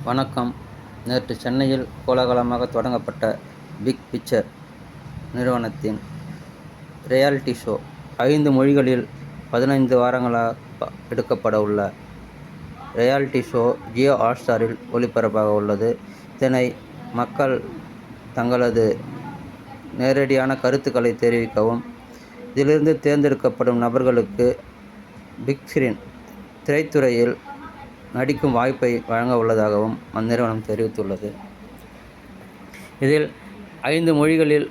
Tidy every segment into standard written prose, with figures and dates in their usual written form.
வணக்கம். நேற்று சென்னையில் கோலாகலமாக தொடங்கப்பட்ட பிக் பிக்சர் நிறுவனத்தின் ரியாலிட்டி ஷோ 5 மொழிகளில் 15 வாரங்களாக எடுக்கப்பட உள்ள ரியாலிட்டி ஷோ ஜியோ ஹாட்ஸ்டாரில் ஒளிபரப்பாக உள்ளது. இதனை மக்கள் தங்களது நேரடியான கருத்துக்களை தெரிவிக்கவும், இதிலிருந்து தேர்ந்தெடுக்கப்படும் நபர்களுக்கு பிக் ஸ்கிரீன் திரைத்துறையில் நடிக்கும் வாய்ப்பை வழங்க உள்ளதாகவும் அந்நிறுவனம் தெரிவித்துள்ளது. இதில் 5 மொழிகளில்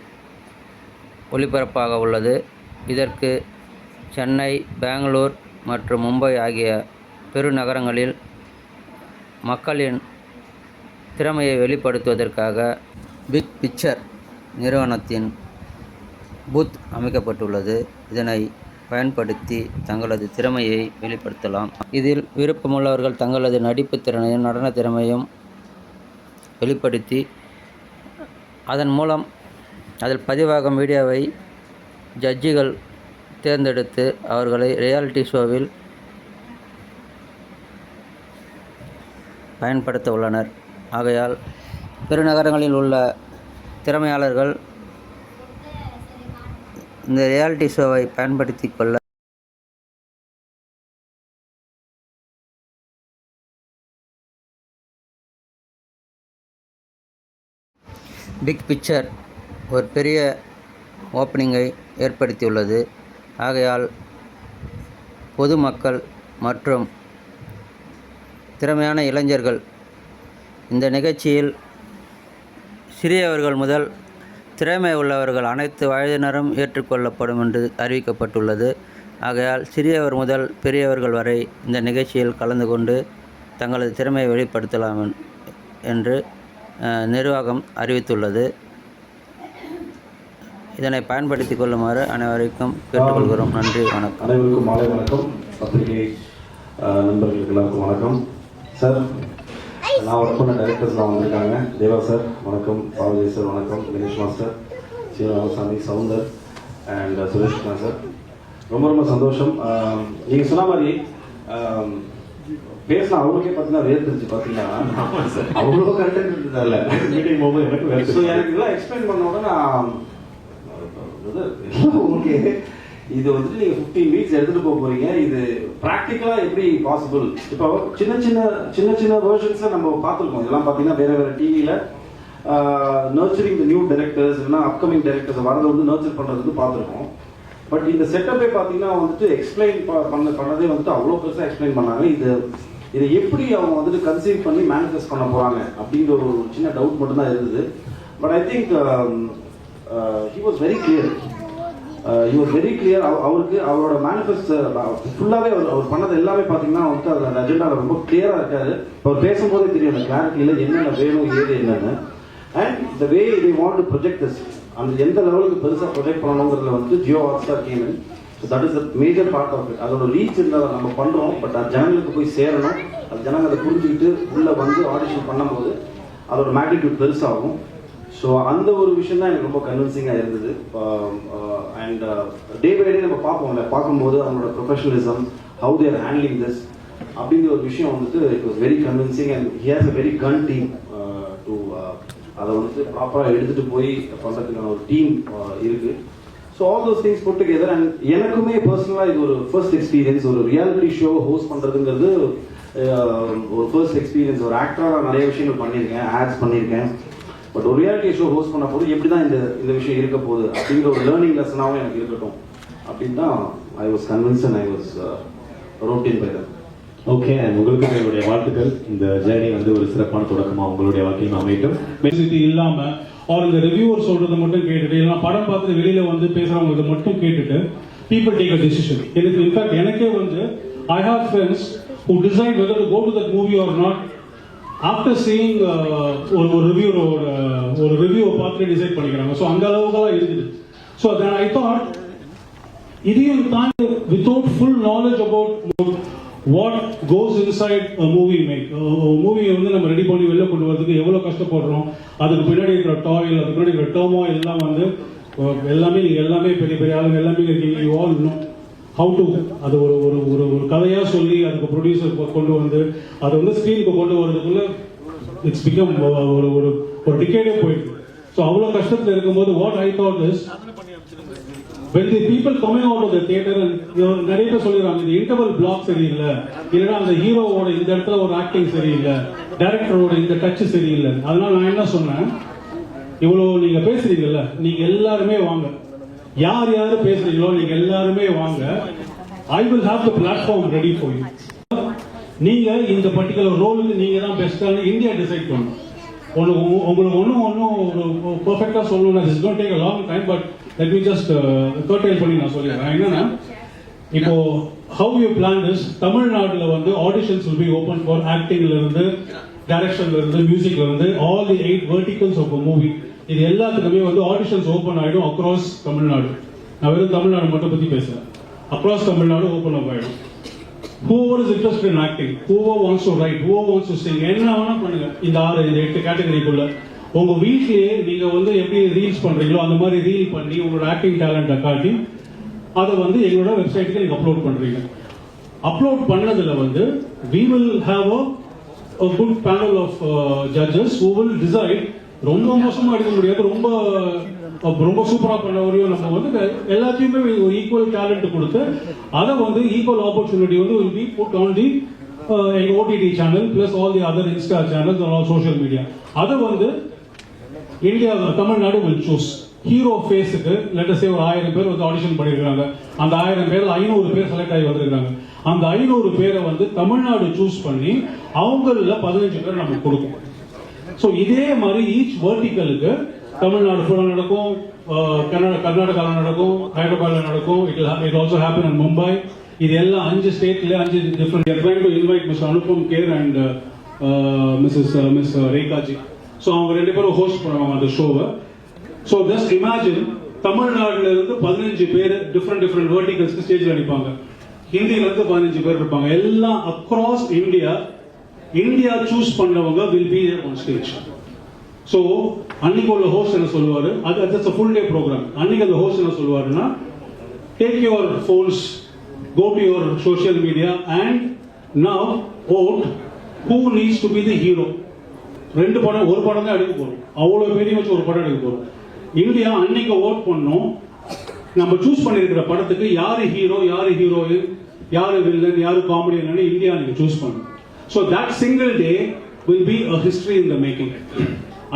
ஒளிபரப்பாக உள்ளது. இதற்கு சென்னை, பெங்களூர் மற்றும் மும்பை ஆகிய பெருநகரங்களில் மக்களின் திறமையை வெளிப்படுத்துவதற்காக பிக் பிக்சர் நிறுவனத்தின் பூத் அமைக்கப்பட்டுள்ளது. இதனை பயன்படுத்தி தங்களது திறமையை வெளிப்படுத்தலாம். இதில் விருப்பமுள்ளவர்கள் தங்களது நடிப்பு திறனையும் நடன திறமையும் வெளிப்படுத்தி அதன் மூலம் அதில் பதிவாகும் வீடியோவை ஜட்ஜிகள் தேர்ந்தெடுத்து அவர்களை ரியாலிட்டி ஷோவில் பயன்படுத்த உள்ளனர். ஆகையால் பெருநகரங்களில் உள்ள திறமையாளர்கள் இந்த ரியாலிட்டி ஷோவை பயன்படுத்தி கொள்ள பிக் பிக்சர் ஒரு பெரிய ஓப்பனிங்கை ஏற்படுத்தியுள்ளது. ஆகையால் பொதுமக்கள் மற்றும் திறமையான இளைஞர்கள் இந்த நிகழ்ச்சியில் சிறியவர்கள் முதல் திறமை உள்ளவர்கள் அனைத்து வயதினரும் ஏற்றுக்கொள்ளப்படும் என்று அறிவிக்கப்பட்டுள்ளது. ஆகையால் சிறியவர் முதல் பெரியவர்கள் வரை இந்த நிகழ்ச்சியில் கலந்து கொண்டு தங்களது திறமையை வெளிப்படுத்தலாம் என்று நிர்வாகம் அறிவித்துள்ளது. இதனை பயன்படுத்தி கொள்ளுமாறு அனைவருக்கும் கேட்டுக்கொள்கிறோம். நன்றி, வணக்கம். அனைவருக்கும் மாலை வணக்கம். பத்திரிகை நண்பர்களுக்கு எல்லாருக்கும் வணக்கம். சார், நான் ஒர்க் பண்ண டைரக்டர்ஸ்லாம் வந்திருக்காங்க. தேவா சார் வணக்கம், பாவஜி சார் வணக்கம், Ganesh master, Seenivasami, Soundar and Sureshkumar sir. ரொம்ப ரொம்ப சந்தோஷம். நீங்கள் சொன்ன மாதிரி பேசலாம். அவருக்கே பார்த்தீங்கன்னா வேர்த்துருச்சு. பார்த்தீங்கன்னா அவ்வளோ கண்டென்ட் இருந்ததில்ல மீட்டிங் போகும்போது எனக்கு ஸோ எனக்கு இதெல்லாம் எக்ஸ்பிளைன் பண்ணோட நான் ஓகே, இது வந்துட்டு நீங்கள் 15 வீக்ஸ் எடுத்துகிட்டு போக போகிறீங்க. இது ப்ராக்டிக்கலாக எப்படி பாசிபிள்? இப்போ சின்ன சின்ன வேர்ஷன்ஸில் நம்ம பார்த்துருக்கோம். இதெல்லாம் பார்த்தீங்கன்னா வேறு டிவியில் நர்ச்சரிங் த நியூ டைரக்டர்ஸ் இல்லைன்னா அப்கமிங் டைரக்டர்ஸ் வரதை வந்து நர்ச்சர் பண்ணுறது வந்து பார்த்துருக்கோம். பட் இந்த செட்டப்பே பார்த்தீங்கன்னா வந்துட்டு எக்ஸ்பிளைன் பண்ணதே வந்துட்டு அவ்வளோ பெருசாக எக்ஸ்பிளைன் பண்ணாங்க. இதை எப்படி அவங்க வந்துட்டு கன்சீவ் பண்ணி மேனிஃபெஸ்ட் பண்ண போகிறாங்க அப்படிங்கிற ஒரு சின்ன டவுட் மட்டும்தான் இருந்தது. But I think he was very clear. அவருக்கு அவரோட மேனிஃபெஸ்டோ ஃபுல்லாகவே அவர் பண்ணது எல்லாமே பார்த்தீங்கன்னா வந்துட்டு அதில் அஜெண்டா ரொம்ப கிளியராக இருக்காரு. அவர் பேசும்போதே தெரியும் அந்த கிளாரிட்டியில் என்னென்ன வேணும், ஏது என்னென்னு. And the way they want to project this, அந்த எந்த லெவலுக்கு பெருசாக ப்ரொஜெக்ட் பண்ணணுங்கிறதுல வந்து Jio Hotstar came in. So that is the major part of it. அதோட ரீச் இருந்தால் நம்ம பண்ணுறோம். பட் அது ஜனங்களுக்கு போய் சேரணும். அது ஜனங்க அதை புரிஞ்சுக்கிட்டு உள்ளே வந்து ஆடிஷன் பண்ணும்போது அதோட மேக்னிடியூட் பெருசாகும். ஸோ அந்த ஒரு விஷயம் தான் எனக்கு ரொம்ப கன்வின்சிங்காக இருந்தது. அண்ட் டே பை டே நம்ம பார்ப்போம்ல, பார்க்கும்போது அவங்களோட professionalism, how their handling this அப்படிங்கிற ஒரு விஷயம் வந்துட்டு it was very convincing. And he has a very gun team to அதை வந்துட்டு ப்ராப்பராக எடுத்துகிட்டு போய் பண்ணுறதுக்கான ஒரு டீம் இருக்குது. So all those things put together. And எனக்குமே பர்சனலாக இது ஒரு ஃபர்ஸ்ட் எக்ஸ்பீரியன்ஸ். ஒரு ரியாலிட்டி ஷோ ஹோஸ்ட் பண்ணுறதுங்கிறது ஒரு ஃபர்ஸ்ட் எக்ஸ்பீரியன்ஸ். ஒரு ஆக்டராக நான் நிறைய விஷயங்கள் பண்ணியிருக்கேன், ஆட்ஸ் பண்ணியிருக்கேன். பட் ஒரு ரியாலிட்டி ஷோ ஹோஸ்ட் பண்ண போது எப்படி தான் இந்த விஷயம் இருக்க போகுது அப்படிங்கிற ஒரு லேர்னிங் லெசனாகவும் எனக்கு இருக்கட்டும் அப்படின்னு தான் I was convinced and I was rotten by that. Okay, உங்களுக்கு என்னுடைய வாழ்த்துக்கள். இந்த ஜேர்னி வந்து ஒரு சிறப்பான தொடக்கமாக உங்களுடைய வாழ்க்கையும் அமையட்டும். மெசேஜ் இல்லாமல் அவர் இந்த ரிவ்யூவர் சொல்றதை மட்டும் கேட்டுட்டு, இல்லைனா படம் பார்த்துட்டு வெளியில வந்து பேசுறவங்களுக்கு மட்டும் கேட்டுட்டு people take a decision. எனக்கு இன்ஃபேக்ட் எனக்கே வந்து I have friends who decide whether to go to that movie or not after seeing ஒரு ரிவ்யூவை பார்த்து டிசைட் பண்ணிக்கிறாங்க. ஸோ அந்த அளவுக்குலாம் இருக்குது. ஸோ தென் ஐ தாட் இதையும் தாண்டி without full knowledge about what goes inside movie make, மூவியை வந்து நம்ம ரெடி பண்ணி வெளில கொண்டு வரதுக்கு எவ்வளோ கஷ்டப்படுறோம், அதுக்கு பின்னாடி இருக்கிற டாயில், அதுக்கு பின்னாடி இருக்கிற டர்மோ எல்லாம் வந்து எல்லாமே நீங்கள் எல்லாமே பெரிய பெரிய ஆளுங்க எல்லாமே இருக்கீங்க. You all know how to அது ஒரு ஒரு ஒரு ஒரு கதையாக சொல்லி அதுக்கு ப்ரொடியூசர் கொண்டு வந்து அதை வந்து ஸ்க்ரீனுக்கு கொண்டு வரதுக்குள்ள இட்ஸ் பிகம் ஒரு ஒரு ஒரு டிக்கெட்டே போயிடுது. ஸோ அவ்வளோ கஷ்டத்தில் இருக்கும்போது what I thought is when the people coming out of the theater and நிறைய பேர் சொல்லிடுறாங்க இந்த இன்டர்வல் பிளாக் சரியில்லை, இல்லைன்னா அந்த ஹீரோவோட இந்த இடத்துல ஒரு ஆக்டிங் சரியில்லை, டைரக்டரோட இந்த டச் சரியில்லை. அதனால நான் என்ன சொன்னேன், இவ்வளோ நீங்க பேசுறீங்கல்ல, நீங்க எல்லாருமே வாங்க, யார் யாரு பேசுறீங்களோ நீங்க எல்லாருமே வாங்க, I will have the platform ready for you. நீங்க இந்த பர்டிகுலர் ரோலுக்கு நீங்க தான் பெஸ்டான இந்தியா டிசைட் பண்ணணும். உங்களுக்கு ஒன்றும் பர்ஃபெக்டா சொல்லணும்னா it's going to take a long time, but let me just curtail பண்ணி நான் சொல்லிடுறேன். என்னன்னா இப்போ how you plan this, தமிழ்நாட்டுல வந்து auditions will be open for actingல இருந்து டைரக்ஷன்ல இருந்து மியூசிக்ல இருந்து all the 8 verticals of a movie. இது எல்லாத்துக்குமே வந்து ஆடிஷன்ஸ் ஓபன் ஆயிடும் அக்ராஸ் தமிழ்நாடு. நான் வெறும் தமிழ்நாடு மட்டும் பத்தி பேசுறேன். அக்ராஸ் தமிழ்நாடு ஓபன் அப் ஆயிடும். Whoever is interested in acting, whoever wants to write, whoever wants to sing, என்ன வேணா பண்ணுங்க. இந்த 8 கேட்டகரிக்குள்ள உங்க வீட்லயே நீங்க வந்து எப்படி ரீல்ஸ் பண்றீங்களோ அந்த மாதிரி ரீல் பண்ணி உங்களோட ஆக்டிங் டேலண்ட்டை காட்டி அதை வந்து எங்களோட வெப்சைட்டுக்கு நீங்க அப்லோட் பண்றீங்க. அப்லோட் பண்ணதுல வந்து we will have a good panel of judges who will decide. ரொம்ப மோசமா எடுக்க முடியாது, ரொம்ப சூப்பரா பண்ணவரையும் நம்ம வந்து எல்லாத்தையுமே ஒரு ஈக்குவல் டேலண்ட் கொடுத்து அதை வந்து ஈக்குவல் ஆப்பர்ச்சுனிட்டி வந்து will be put on the OTT channel plus all the other Insta channels and all social media. அதை வந்து India Tamil Nadu will choose. Hero ஃபேஸுக்கு லெட் அஸ் சே ஒரு 1000 பேர் வந்து ஆடிஷன் பண்ணிருக்காங்க. அந்த 1000 பேர்ல 500 பேர் செலக்ட் ஆகி வந்திருக்காங்க. அந்த 500 பேரை வந்து தமிழ்நாடு சூஸ் பண்ணி அவங்கள 15 பேர் நமக்கு கொடுக்கும். ஸோ இதே மாதிரி ஈச் வெர்டிக்கலுக்கு தமிழ்நாடு ஃபுல்லாக நடக்கும், கர்நாடகாவில் நடக்கும், ஹைதராபாத்ல நடக்கும், it also happen in Mumbai. இது எல்லாம் 5 ஸ்டேட்ல 5 different. We are trying to invite Mr. Anupam Kher and Miss Rekhaji. So அவங்க 2 பேரும் ஹோஸ்ட் பண்ணுவாங்க அந்த ஷோவை. ஸோ ஜஸ்ட் இமேஜின் தமிழ்நாடுல இருந்து 15 பேர் டிஃபரெண்ட் வெர்டிகல்ஸ்க்கு ஸ்டேஜ்ல அடிப்பாங்க. ஹிந்தில இருந்து 15 பேர் இருப்பாங்க. எல்லாம் அக்ராஸ் இந்தியா சூஸ் பண்ணவங்க will be there on stage. So அன்னைக்கு உள்ள ஹோஸ்ட் என்ன சொல்லுவாரு, that's a full day program. அன்னைக்கு அந்த ஹோஸ்ட் என்ன சொல்லுவாருன்னா, take your phones, go to your social media and now vote who needs to be the hero. ஒரு படம் தான் எடுக்க போறோம், அவ்வளவு பேரையும் வச்சு ஒரு படம் எடுக்க போறோம். இந்தியா அன்னைக்கு ஓட் பண்ணோம், நம்ம சூஸ் பண்ணிருக்கிற படத்துக்கு யாரு ஹீரோ, யாரு ஹீரோயின், யாரு வில்லன், யாரு காமெடியன் இந்தியா நீங்க சூஸ் பண்ணணும். So that single day will be a history in the making.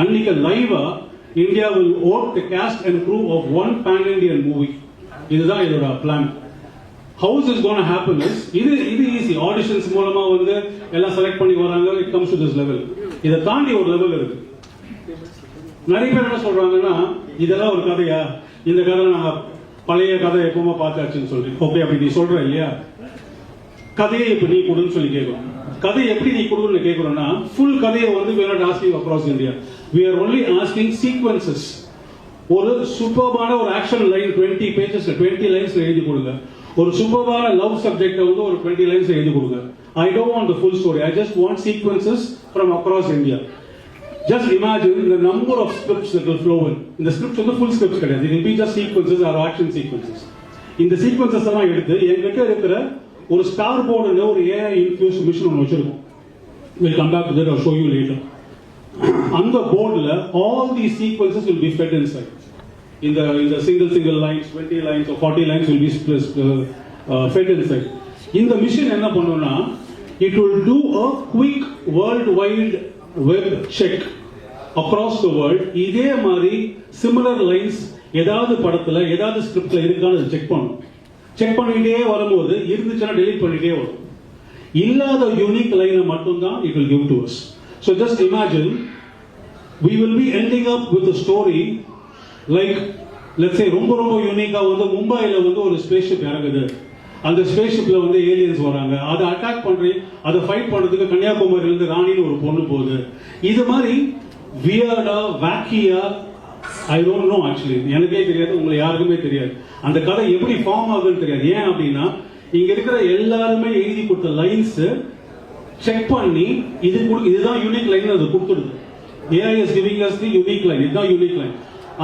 அன்னைக்கு லைவா India will vote the cast and crew of one pan-Indian movie. இதுதான் இதோட plan. How is this going to happen is, இது easy. Auditions மூலமா வந்து எல்லாம் select பண்ணி வராங்க. It comes to this level. இதை தாண்டி ஒரு லெவல் இருக்கு. நிறைய பேர் என்ன சொல்றாங்கன்னா, இதெல்லாம் ஒரு கதையா, இந்த கதை நாங்க பழைய கதை எப்பவுமே பார்த்தாச்சுன்னு சொல்லி. ஓகே, அப்படி நீ சொல்ற இல்லையா, கதையை இப்ப நீ கொடுன்னு சொல்லி கேட்கணும். கதையை எப்படி நீ கொடுன்னு கேட்கறோம்னா, ஃபுல் கதையை வந்து we are not asking across India. We are only asking sequences. ஒரு சூப்பர்பான ஒரு ஆக்ஷன் லைன் 20 pages 20 லைன்ஸ்ல எழுதி கொடுங்க. ஒரு சூப்பர்பான லவ் சப்ஜெக்ட் வந்து ஒரு 20 லைன்ஸ்ல எழுதி கொடுங்க. I don't want the full story. I just want sequences from across India. Just imagine the number of scripts that will flow in. இந்த scripts வந்து full scripts கிடையாது. It will be just sequences or action sequences. இந்த sequences எல்லாம் எடுத்து என்கிட்ட இருக்கிற ஒரு star போர்டுல ஒரு AI infused மிஷின் ஒன்று வச்சிருக்கோம். We'll come back to that or show you later. அந்த போர்டுல all these sequences will be fed inside. In the single lines, 20 lines or 40 lines will be fed inside. இந்த machine என்ன பண்ணும்னா, it will do a quick worldwide web check across the world. இதே மாதிரி similar lines ஏதாவது படத்துல ஏதாவது ஸ்கிரிப்ட்ல இருக்கான்னு check பண்ணும். செக் பண்ணிட்டே வரும்போது இருந்துச்சுன்னா டெலீட் பண்ணிட்டே வரும். இல்லாத யூனிக் லைனை மட்டும் தான் it will give to us. So just imagine we will be ending up with a story like, let's say ரொம்ப யூனிக்கா வந்து மும்பைல வந்து ஒரு ஸ்பேஸ்ஷிப் இறங்குது. அந்த ஸ்பேஸ்ஷிப்ல வந்து ஏலியன்ஸ் வராங்க, அதை அட்டாக் பண்ணி அதை ஃபைட் பண்றதுக்கு கன்னியாகுமரியில இருந்து ராணின்னு ஒரு பொண்ணு போகுது. இது மாதிரி வியர்டா வாக்கியா, ஐ டோன்ட் நோ ஆக்சுவலி, எனக்கே தெரியாது, உங்களுக்கு யாருக்குமே தெரியாது. அந்த கதை எப்படி ஃபார்ம் ஆகுதுன்னு தெரியாது. ஏன் அப்படின்னா, இங்க இருக்கிற எல்லாருமே எழுதி கொடுத்த லைன்ஸ் செக் பண்ணி இதுதான் யூனிக் லைன் அது கொடுத்துடுது. AI is giving us the unique line. இதுதான் யூனிக் லைன்.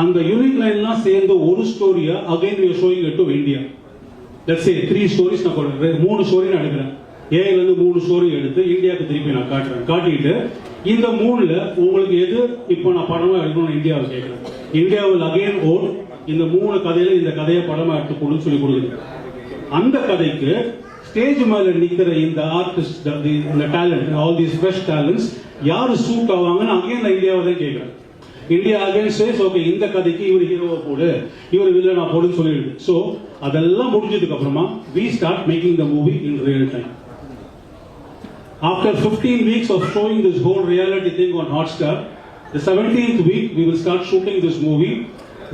அந்த யூனிக் லைன்லாம் சேர்ந்து ஒரு ஸ்டோரியா again we are showing it to India. Let's say 3 stories நான் கொடுக்குறேன், 3 ஸ்டோரி நான் எடுக்கிறேன். ஏலேருந்து 3 ஸ்டோரி எடுத்து இந்தியாவுக்கு திருப்பி நான் காட்டுறேன். காட்டிட்டு இந்த 3ல உங்களுக்கு எது இப்போ நான் படமா எடுக்கணும்னு இந்தியாவை கேட்குறேன். இந்தியாவில் அகைன் ஓன் இந்த 3 கதையில இந்த கதையை படமா எடுத்துக்கணும்னு சொல்லி கொடுக்குறேன். அந்த கதைக்கு ஸ்டேஜ் மேல நிக்கிற இந்த ஆர்டிஸ்ட், இந்த talent, all these fresh talents யாரு சூட் ஆவாங்கன்னு அகைன் நான் இந்தியாவை தான் கேட்குறேன். இந்தியா அகைன் சேஸ் ஓகே இந்த கதைக்கு இவர் ஹீரோவை போடு, இவர் வில்லனா போடுன்னு சொல்லிடுது. ஸோ அதெல்லாம் முடிஞ்சதுக்கு அப்புறமா we start making the movie in real time. After 15 weeks of showing this whole reality thing on Hotstar, the 17th week we will start shooting this movie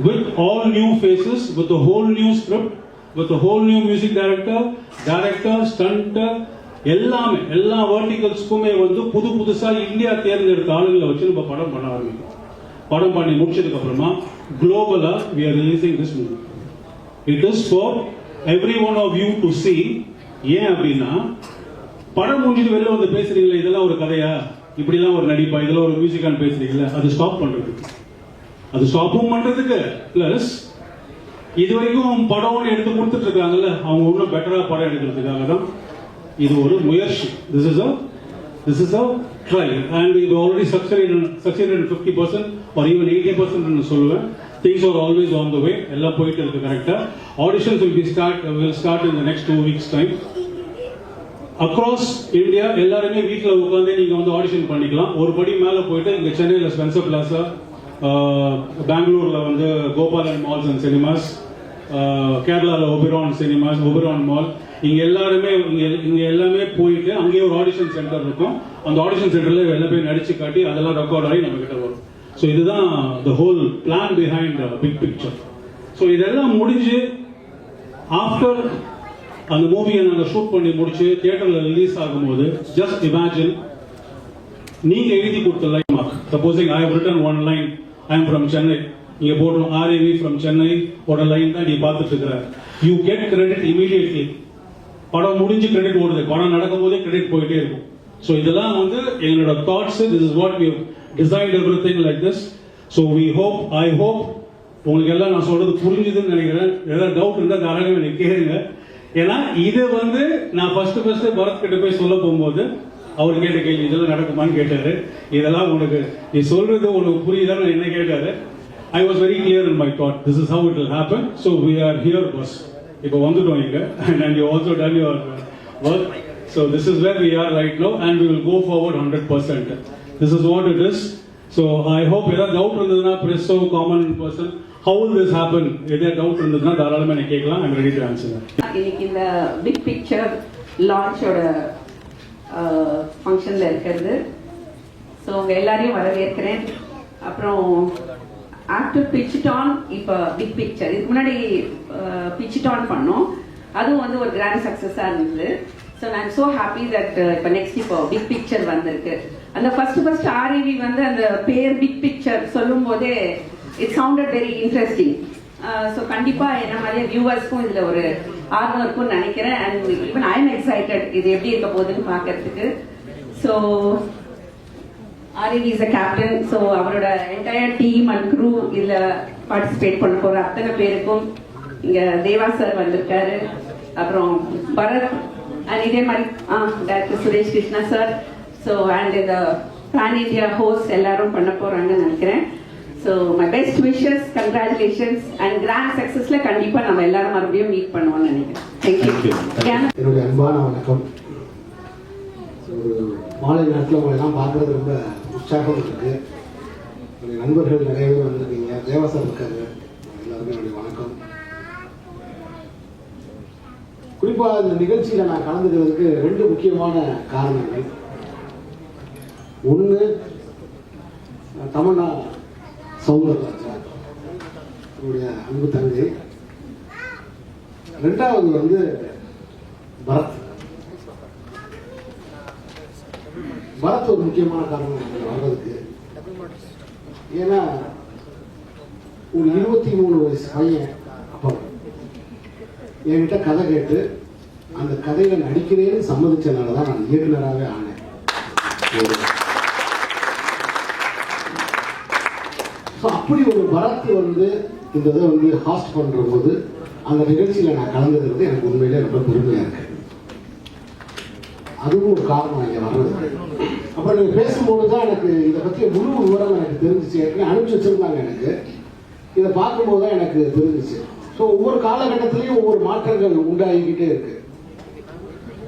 with all new faces, with a whole new script, with a whole new music director, stunt, எல்லாமே எல்லா வெர்டிகல்ஸ்க்குமே வந்து புதுசா India தேர்ந்தெடுத்த ஆளுங்களை வச்சு நம்ம படம் பண்ண ஆரம்பிக்கும். படம் பண்ணி முடிச்சதுக்கு அப்புறமா குளோபலா we are releasing this movie. It is for every one of you to see. ஏன் அப்படின்னா படம் முடிஞ்சிட்டு வெளில வந்து பேசுறீங்களா, இதெல்லாம் ஒரு கதையா, இப்படிலாம் ஒரு நடிப்பா, இதெல்லாம் ஒரு மியூசிக்கான்னு பேசுறீங்களா, அது ஸ்டாப் பண்றதுக்கு, அது ஸ்டாப்பும் பண்றதுக்கு பிளஸ் இது வரைக்கும் படம் எடுத்து கொடுத்துட்டு இருக்காங்கல்ல, அவங்க இன்னும் பெட்டரா படம் எடுக்கிறதுக்காக தான் இது ஒரு முயற்சி. This is a trial and we have already succeeded in 50% or even 80% ன்னு சொல்லுவேன். Things are always on the way. எல்லாம் போயிட்டு இருக்கு கரெக்டா. Auditions will start in the next 2 weeks time. Across India எல்லாருமே வீட்ல உட்கார்ந்து நீங்க வந்து ஆடிஷன் பண்ணிக்கலாம். ஒரு படி மேல போயிட்டு இங்க சென்னையில ஸ்பென்சர் பிளாசா, பெங்களூர்ல வந்து கோபாலன் மால்ஸ் அண்ட் சினிமாஸ், கேரளால ஒபெரான் சினிமாஸ், ஒபெரான் மால், இங்க எல்லாமே போயிட்டு அங்கேயே ஒரு ஆடிஷன் சென்டர் இருக்கும். அந்த ஆடிஷன் சென்டர்ல எல்லா பேரும் நடிச்சு காட்டி அதெல்லாம் ரெக்கார்ட் ஆகி நம்ம கிட்ட வரும். ஸோ இதுதான் the whole plan behind the big picture. So இதெல்லாம் முடிஞ்சு ஆஃப்டர் அந்த மூவியை நாங்கள் ஷூட் பண்ணி முடிச்சு தியேட்டர்ல ரிலீஸ் ஆகும்போது ஜஸ்ட் இமேஜின் நீங்க எழுதி கொடுத்த line mark, supposing I have written one line, I am from Chennai, நீங்க போடுறோம் RAV ஃப்ரம் சென்னை ஓட லைன் தான் நீ பார்த்துட்டு இருக்கிற, யூ கெட் கிரெடிட் இமீடியட்லி. படம் முடிஞ்சு கிரெடிட் ஓடுது, படம் நடக்கும் போதே கிரெடிட் போயிட்டே இருக்கும். ஸோ இதெல்லாம் வந்து எங்களோட thoughts. This is what we designed everything like this. So I hope உங்களுக்கு எல்லாம் நான் சொல்றது புரிஞ்சுதுன்னு நினைக்கிறேன். ஏதாவது டவுட் இருந்தால் தாராளமாக எனக்கு கேளுங்க. ஏன்னா இது வந்து நான் ஃபர்ஸ்ட் பரத் கிட்ட போய் சொல்ல போகும்போது அவர் கேட்ட கேள்வி இதெல்லாம் நடக்குமான்னு கேட்டாரு. இதெல்லாம் உனக்கு நீ சொல்றது உனக்கு புரியுதான்னு என்ன கேட்டாரு. I was very clear in my thought. This is how it will happen. So we are here, boss. இப்போ வந்துட்டோம் இங்க and you also done your work. So this is where we are right now and we will go forward 100%. This is what it is. So I hope ஏதாவது doubt இருந்ததுன்னா presso common person how will this happen, ஏதாவது doubt இருந்ததுன்னா தாராளமா எனக்கு கேட்கலாம். I'm ready to answer that. இன்னைக்கு இந்த big picture லான்ச்சோட ஃபங்க்ஷன்ல இருக்கிறது. ஸோ உங்க எல்லாரையும் வரவேற்கிறேன். அப்புறம் ஆஃப்டர் பிட்ச் ஆன் இப்போ பிக் பிக்சர் இதுக்கு முன்னாடி பிட்ச் ஆன் பண்ணோம், அதுவும் வந்து ஒரு கிராண்ட் சக்சஸாக இருந்தது. ஸோ நான் ஸோ ஹாப்பி தட் இப்போ நெக்ஸ்ட் இப்போ பிக் பிக்சர் வந்திருக்கு. அந்த ஃபர்ஸ்ட் RAV வந்து அந்த பேர் பிக் பிக்சர் சொல்லும் போதே it sounded very interesting. So கண்டிப்பா என்ன மாதிரியே வியூவர்ஸ்க்கும் இதுல ஒரு ஆர்வம் இருக்கும்னு நினைக்கிறேன். And even I am excited இது எப்படி இருக்க போகுதுன்னு பார்க்கறதுக்கு. So RAV is a captain. So அவரோட என்டையர் டீம் அண்ட் க்ரூ இதுல பார்ட்டிசிபேட் பண்ண போற அத்தனை பேருக்கும் இங்க தேவா சார் வந்திருக்காரு, அப்புறம் பரத் அண்ட் இதே மாதிரி director Suresh Krishna sir. So and இந்த பேன் இந்தியா ஹோஸ்ட் எல்லாரும் பண்ண போறாங்கன்னு நினைக்கிறேன். So my best wishes, congratulations and grand சக்சஸ்ல கண்டிப்பா நம்ம எல்லாரும் மறுபடியும் மீட் பண்ணுவோம்னு நினைக்கிறேன். தேங்க்யூ. என்னுடைய அன்பான வணக்கம். ஒரு மாலை நேரத்தில் உங்களை எல்லாம் பார்க்கறது ரொம்ப உற்சாகம் இருக்கு. என்னுடைய நண்பர்கள் நிறைய பேர் வந்திருக்கீங்க, தேவசார் இருக்காரு, எல்லாருமே என்னுடைய வணக்கம். குறிப்பாக இந்த நிகழ்ச்சியில் நான் கலந்துக்கிறதுக்கு 2 முக்கியமான காரணங்கள். ஒன்று தமன்னா சௌந்தரராஜா என்னுடைய அன்பு தங்கை. 2வது வந்து பரத். பரத் ஒரு முக்கியமான காரணம் வர்றதுக்கு. ஏன்னா ஒரு 23 வயசு பையன் அப்போ என்கிட்ட கதை கேட்டு அந்த கதையில நடிக்கிறேன்னு சம்மதிச்சனால தான் நான் இயக்குனராகவே ஆனேன். அப்படி ஒரு பரத் வந்து இந்த இதை வந்து ஹாஸ்ட் பண்ற போது அந்த நிகழ்ச்சியில் நான் கலந்துக்கிறது எனக்கு உண்மையிலே ரொம்ப பெருமையாக இருக்கு. அதுவும் ஒரு காரணம் இங்கே வர்றது. அப்புறம் நீங்கள் பேசும்போது தான் எனக்கு இதை பற்றி முழு விவரம் எனக்கு தெரிஞ்சிச்சு. ஏற்கனவே அனுப்பிச்சு வச்சிருந்தாங்க எனக்கு. இதை பார்க்கும்போது தான் எனக்கு தெரிஞ்சிச்சு. ஸோ ஒவ்வொரு காலகட்டத்திலையும் ஒவ்வொரு மாற்றங்கள் உண்டாகிக்கிட்டே இருக்கு.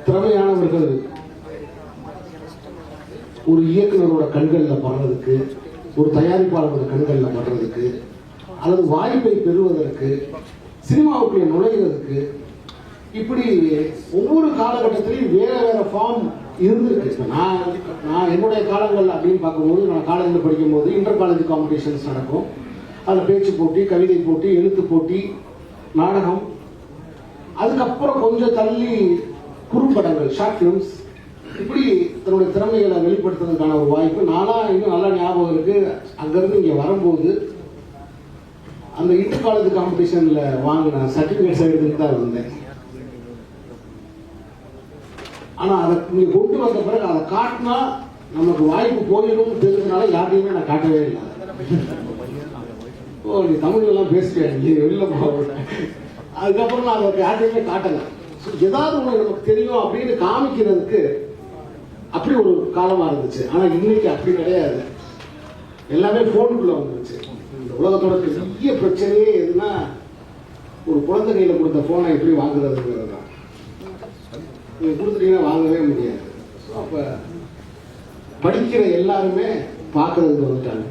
திறமையானவர்கள் ஒரு இயக்குனரோட கண்களில் படுறதுக்கு, ஒரு தயாரிப்பாளரோட கண்களில் படுறதுக்கு, அல்லது வாய்ப்பை பெறுவதற்கு, சினிமாவுக்குள்ளே நுழைவதற்கு, இப்படி ஒவ்வொரு காலகட்டத்திலையும் வேற வேற ஃபார்ம் இருந்திருக்கு. நான் என்னுடைய காலங்கள் அப்படின்னு பார்க்கும்போது, நான் காலேஜில் படிக்கும்போது இன்டர் காலேஜ் காம்படிஷன்ஸ் நடக்கும். அதில் பேச்சு போட்டி, கவிதை போட்டி, எழுத்து போட்டி, நாடகம். அதுக்கப்புறம் கொஞ்சம் தள்ளி குறும்படங்கள், ஷார்ட் ஃபிலிம்ஸ், இப்படி தன்னுடைய திறமைகளை வெளிப்படுத்துறதுக்கான ஒரு வாய்ப்பு. நானும் இன்னும் நல்லா ஞாபகம் இருக்கு. அங்கிருந்து இங்கே வரும்போது அந்த இன்டர் காலேஜ் காம்படிஷன்ல வாங்கின சர்டிபிகேட்ஸ் எடுத்துட்டு தான் இருந்தேன். ஆனா அதை இங்க கொண்டு வந்த பிறகு அதை காட்டினா நமக்கு வாய்ப்பு போயிடும் தெரிஞ்சதுனால யாரையுமே நான் காட்டவே இல்லை. ஓ, நீ தமிழ் எல்லாம் பேசுறேன், நீ வெளில போக. அதுக்கப்புறம் நான் அதை யாரையுமே காட்டலை. ஏதாவது ஒண்ணு நமக்கு தெரியும் அப்படின்னு காமிக்கிறதுக்கு அப்படி ஒரு காலமா இருந்துச்சு. ஆனா இன்னைக்கு அப்படி கிடையாது. எல்லாமே போனுக்குள்ள வந்துருச்சு. இந்த உலகத்தோட பெரிய பிரச்சனையே எதுனா ஒரு குழந்தை கையில கொடுத்த போனை எப்படி வாங்குறதுங்கிறது தான். நீங்க கொடுத்துட்டீங்கன்னா வாங்கவே முடியாது. அப்ப படிக்கிற எல்லாருமே பார்க்கறதுக்கு வந்துட்டாங்க.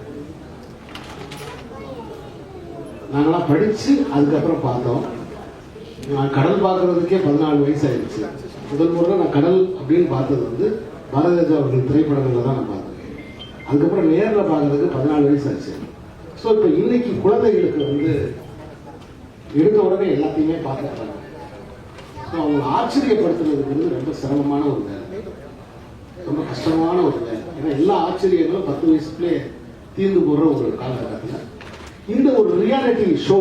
நாங்களாம் படிச்சு அதுக்கப்புறம் பார்த்தோம். நான் கடல் பார்க்கறதுக்கே 14 வயசு ஆயிடுச்சு. முதல் முறை நான் கடல் அப்படின்னு பார்த்தது வந்து பாரதிராஜா அவர்கள் திரைப்படங்கள்ல தான் நான் பார்த்தேன். அதுக்கப்புறம் நேரில் பார்க்கறதுக்கு 14 வயசு ஆச்சு. ஸோ இப்போ இன்னைக்கு குழந்தைகளுக்கு வந்து எடுத்த உடனே எல்லாத்தையுமே பார்த்துருக்காங்க. ஸோ அவங்க ஆச்சரியப்படுத்துறதுக்கு வந்து ரொம்ப சிரமமான ஒரு வேலை, ரொம்ப கஷ்டமான ஒரு வேலை. ஏன்னா எல்லா ஆச்சரியங்களும் 10 வயசுக்குள்ளே தீர்ந்து போடுற ஒரு காலகட்டத்தில் இந்த ஒரு ரியாலிட்டி ஷோ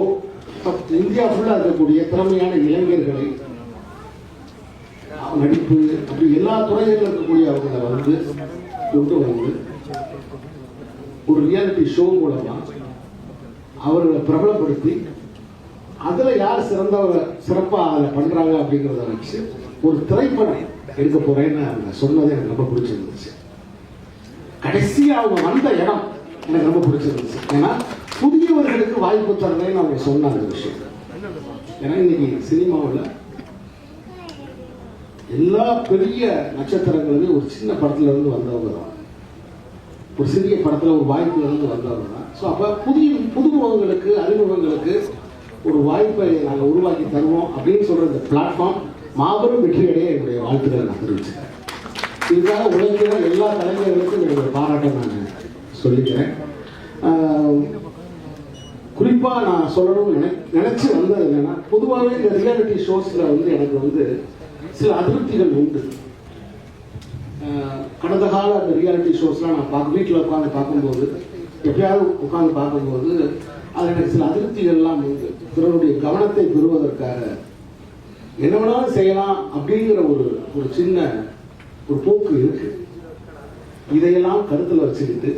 இந்தியா ஃபுல்லா இருக்கக்கூடிய திறமையான இளைஞர்களை நடிப்பு அப்படி எல்லா துறைகளில் இருக்கக்கூடிய அவங்களை வந்து கொண்டு வந்து ஒரு ரியாலிட்டி ஷோ மூலமா அவர்களை பிரபலப்படுத்தி அதுல யார் சிறப்பா அதை பண்றாங்க அப்படிங்கிறத வச்சு ஒரு திரைப்படம் எடுக்க போறேன்னு அவங்க சொன்னது எனக்கு ரொம்ப பிடிச்சிருந்துச்சு. கடைசியா அவங்க வந்த இடம் எனக்கு ரொம்ப பிடிச்சிருந்துச்சு. ஏன்னா புதியவர்களுக்கு வாய்ப்பு தரலன்னு அவங்க சொன்ன அந்த விஷயம். ஏன்னா இன்னைக்கு சினிமாவில் எல்லா பெரிய நட்சத்திரங்களுமே ஒரு சின்ன படத்துல இருந்து வந்தவங்க தான், ஒரு சிறிய படத்துல ஒரு வாய்ப்புல இருந்து வந்தவங்க தான். ஸோ அப்ப புதுமுகங்களுக்கு அறிமுகங்களுக்கு ஒரு வாய்ப்பை நாங்கள் உருவாக்கி தருவோம் அப்படின்னு சொல்ற இந்த பிளாட்ஃபார்ம் மாபெரும் வெற்றியடைய என்னுடைய வாழ்த்துக்களை நான் தெரிவிச்சுக்கிறேன். இதுக்காக உழைக்கிற எல்லா கலைஞர்களுக்கும் என்னுடைய பாராட்டை நான் சொல்லிக்கிறேன். குறிப்பா நான் சொல்லணும்னு நினைச்சு வந்தது என்னன்னா, பொதுவாகவே இந்த ரியாலிட்டி ஷோஸ்ல வந்து எனக்கு வந்து சில அதிருப்திகள் உண்டு. கடந்த கால அந்த ரியாலிட்டி ஷோஸ்லாம் நான் வீட்டில் உட்காந்து பார்க்கும்போது, எப்பயாவது உட்காந்து பார்க்கும்போது அது எனக்கு சில அதிருப்திகள்லாம் உண்டு. பிறருடைய கவனத்தை பெறுவதற்காக என்ன வேணாலும் செய்யலாம் அப்படிங்கிற ஒரு சின்ன ஒரு போக்கு இருக்கு. இதையெல்லாம் கருத்தில் வச்சுக்கிட்டு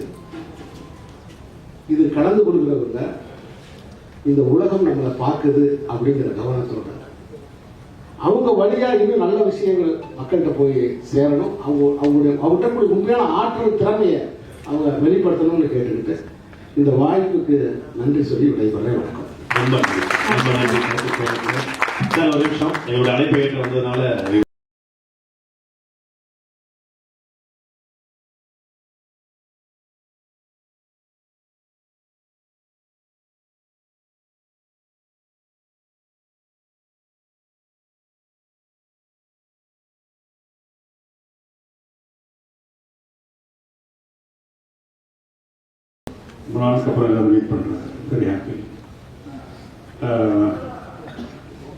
இது கடந்து கொடுக்கிறவங்க இந்த உலகம் நம்மளை பார்க்குது அப்படிங்கிற கவனத்தோட அவங்க வழியா இன்னும் நல்ல விஷயங்கள் மக்கள்கிட்ட போய் சேரணும். அவங்ககிட்ட கூட உண்மையான ஆற்றல் திறமையை அவங்க வெளிப்படுத்தணும்னு கேட்டுக்கிட்டு இந்த வாய்ப்புக்கு நன்றி சொல்லி விடைபெறேன். வணக்கம். ஒரு நிமிஷம் எங்களுடைய அழைப்பு ஏற்று வந்ததுனால ரொம்ப நாளுக்கு அப்புறம் எல்லாரும் மீட் பண்ணுறேன். Very happy.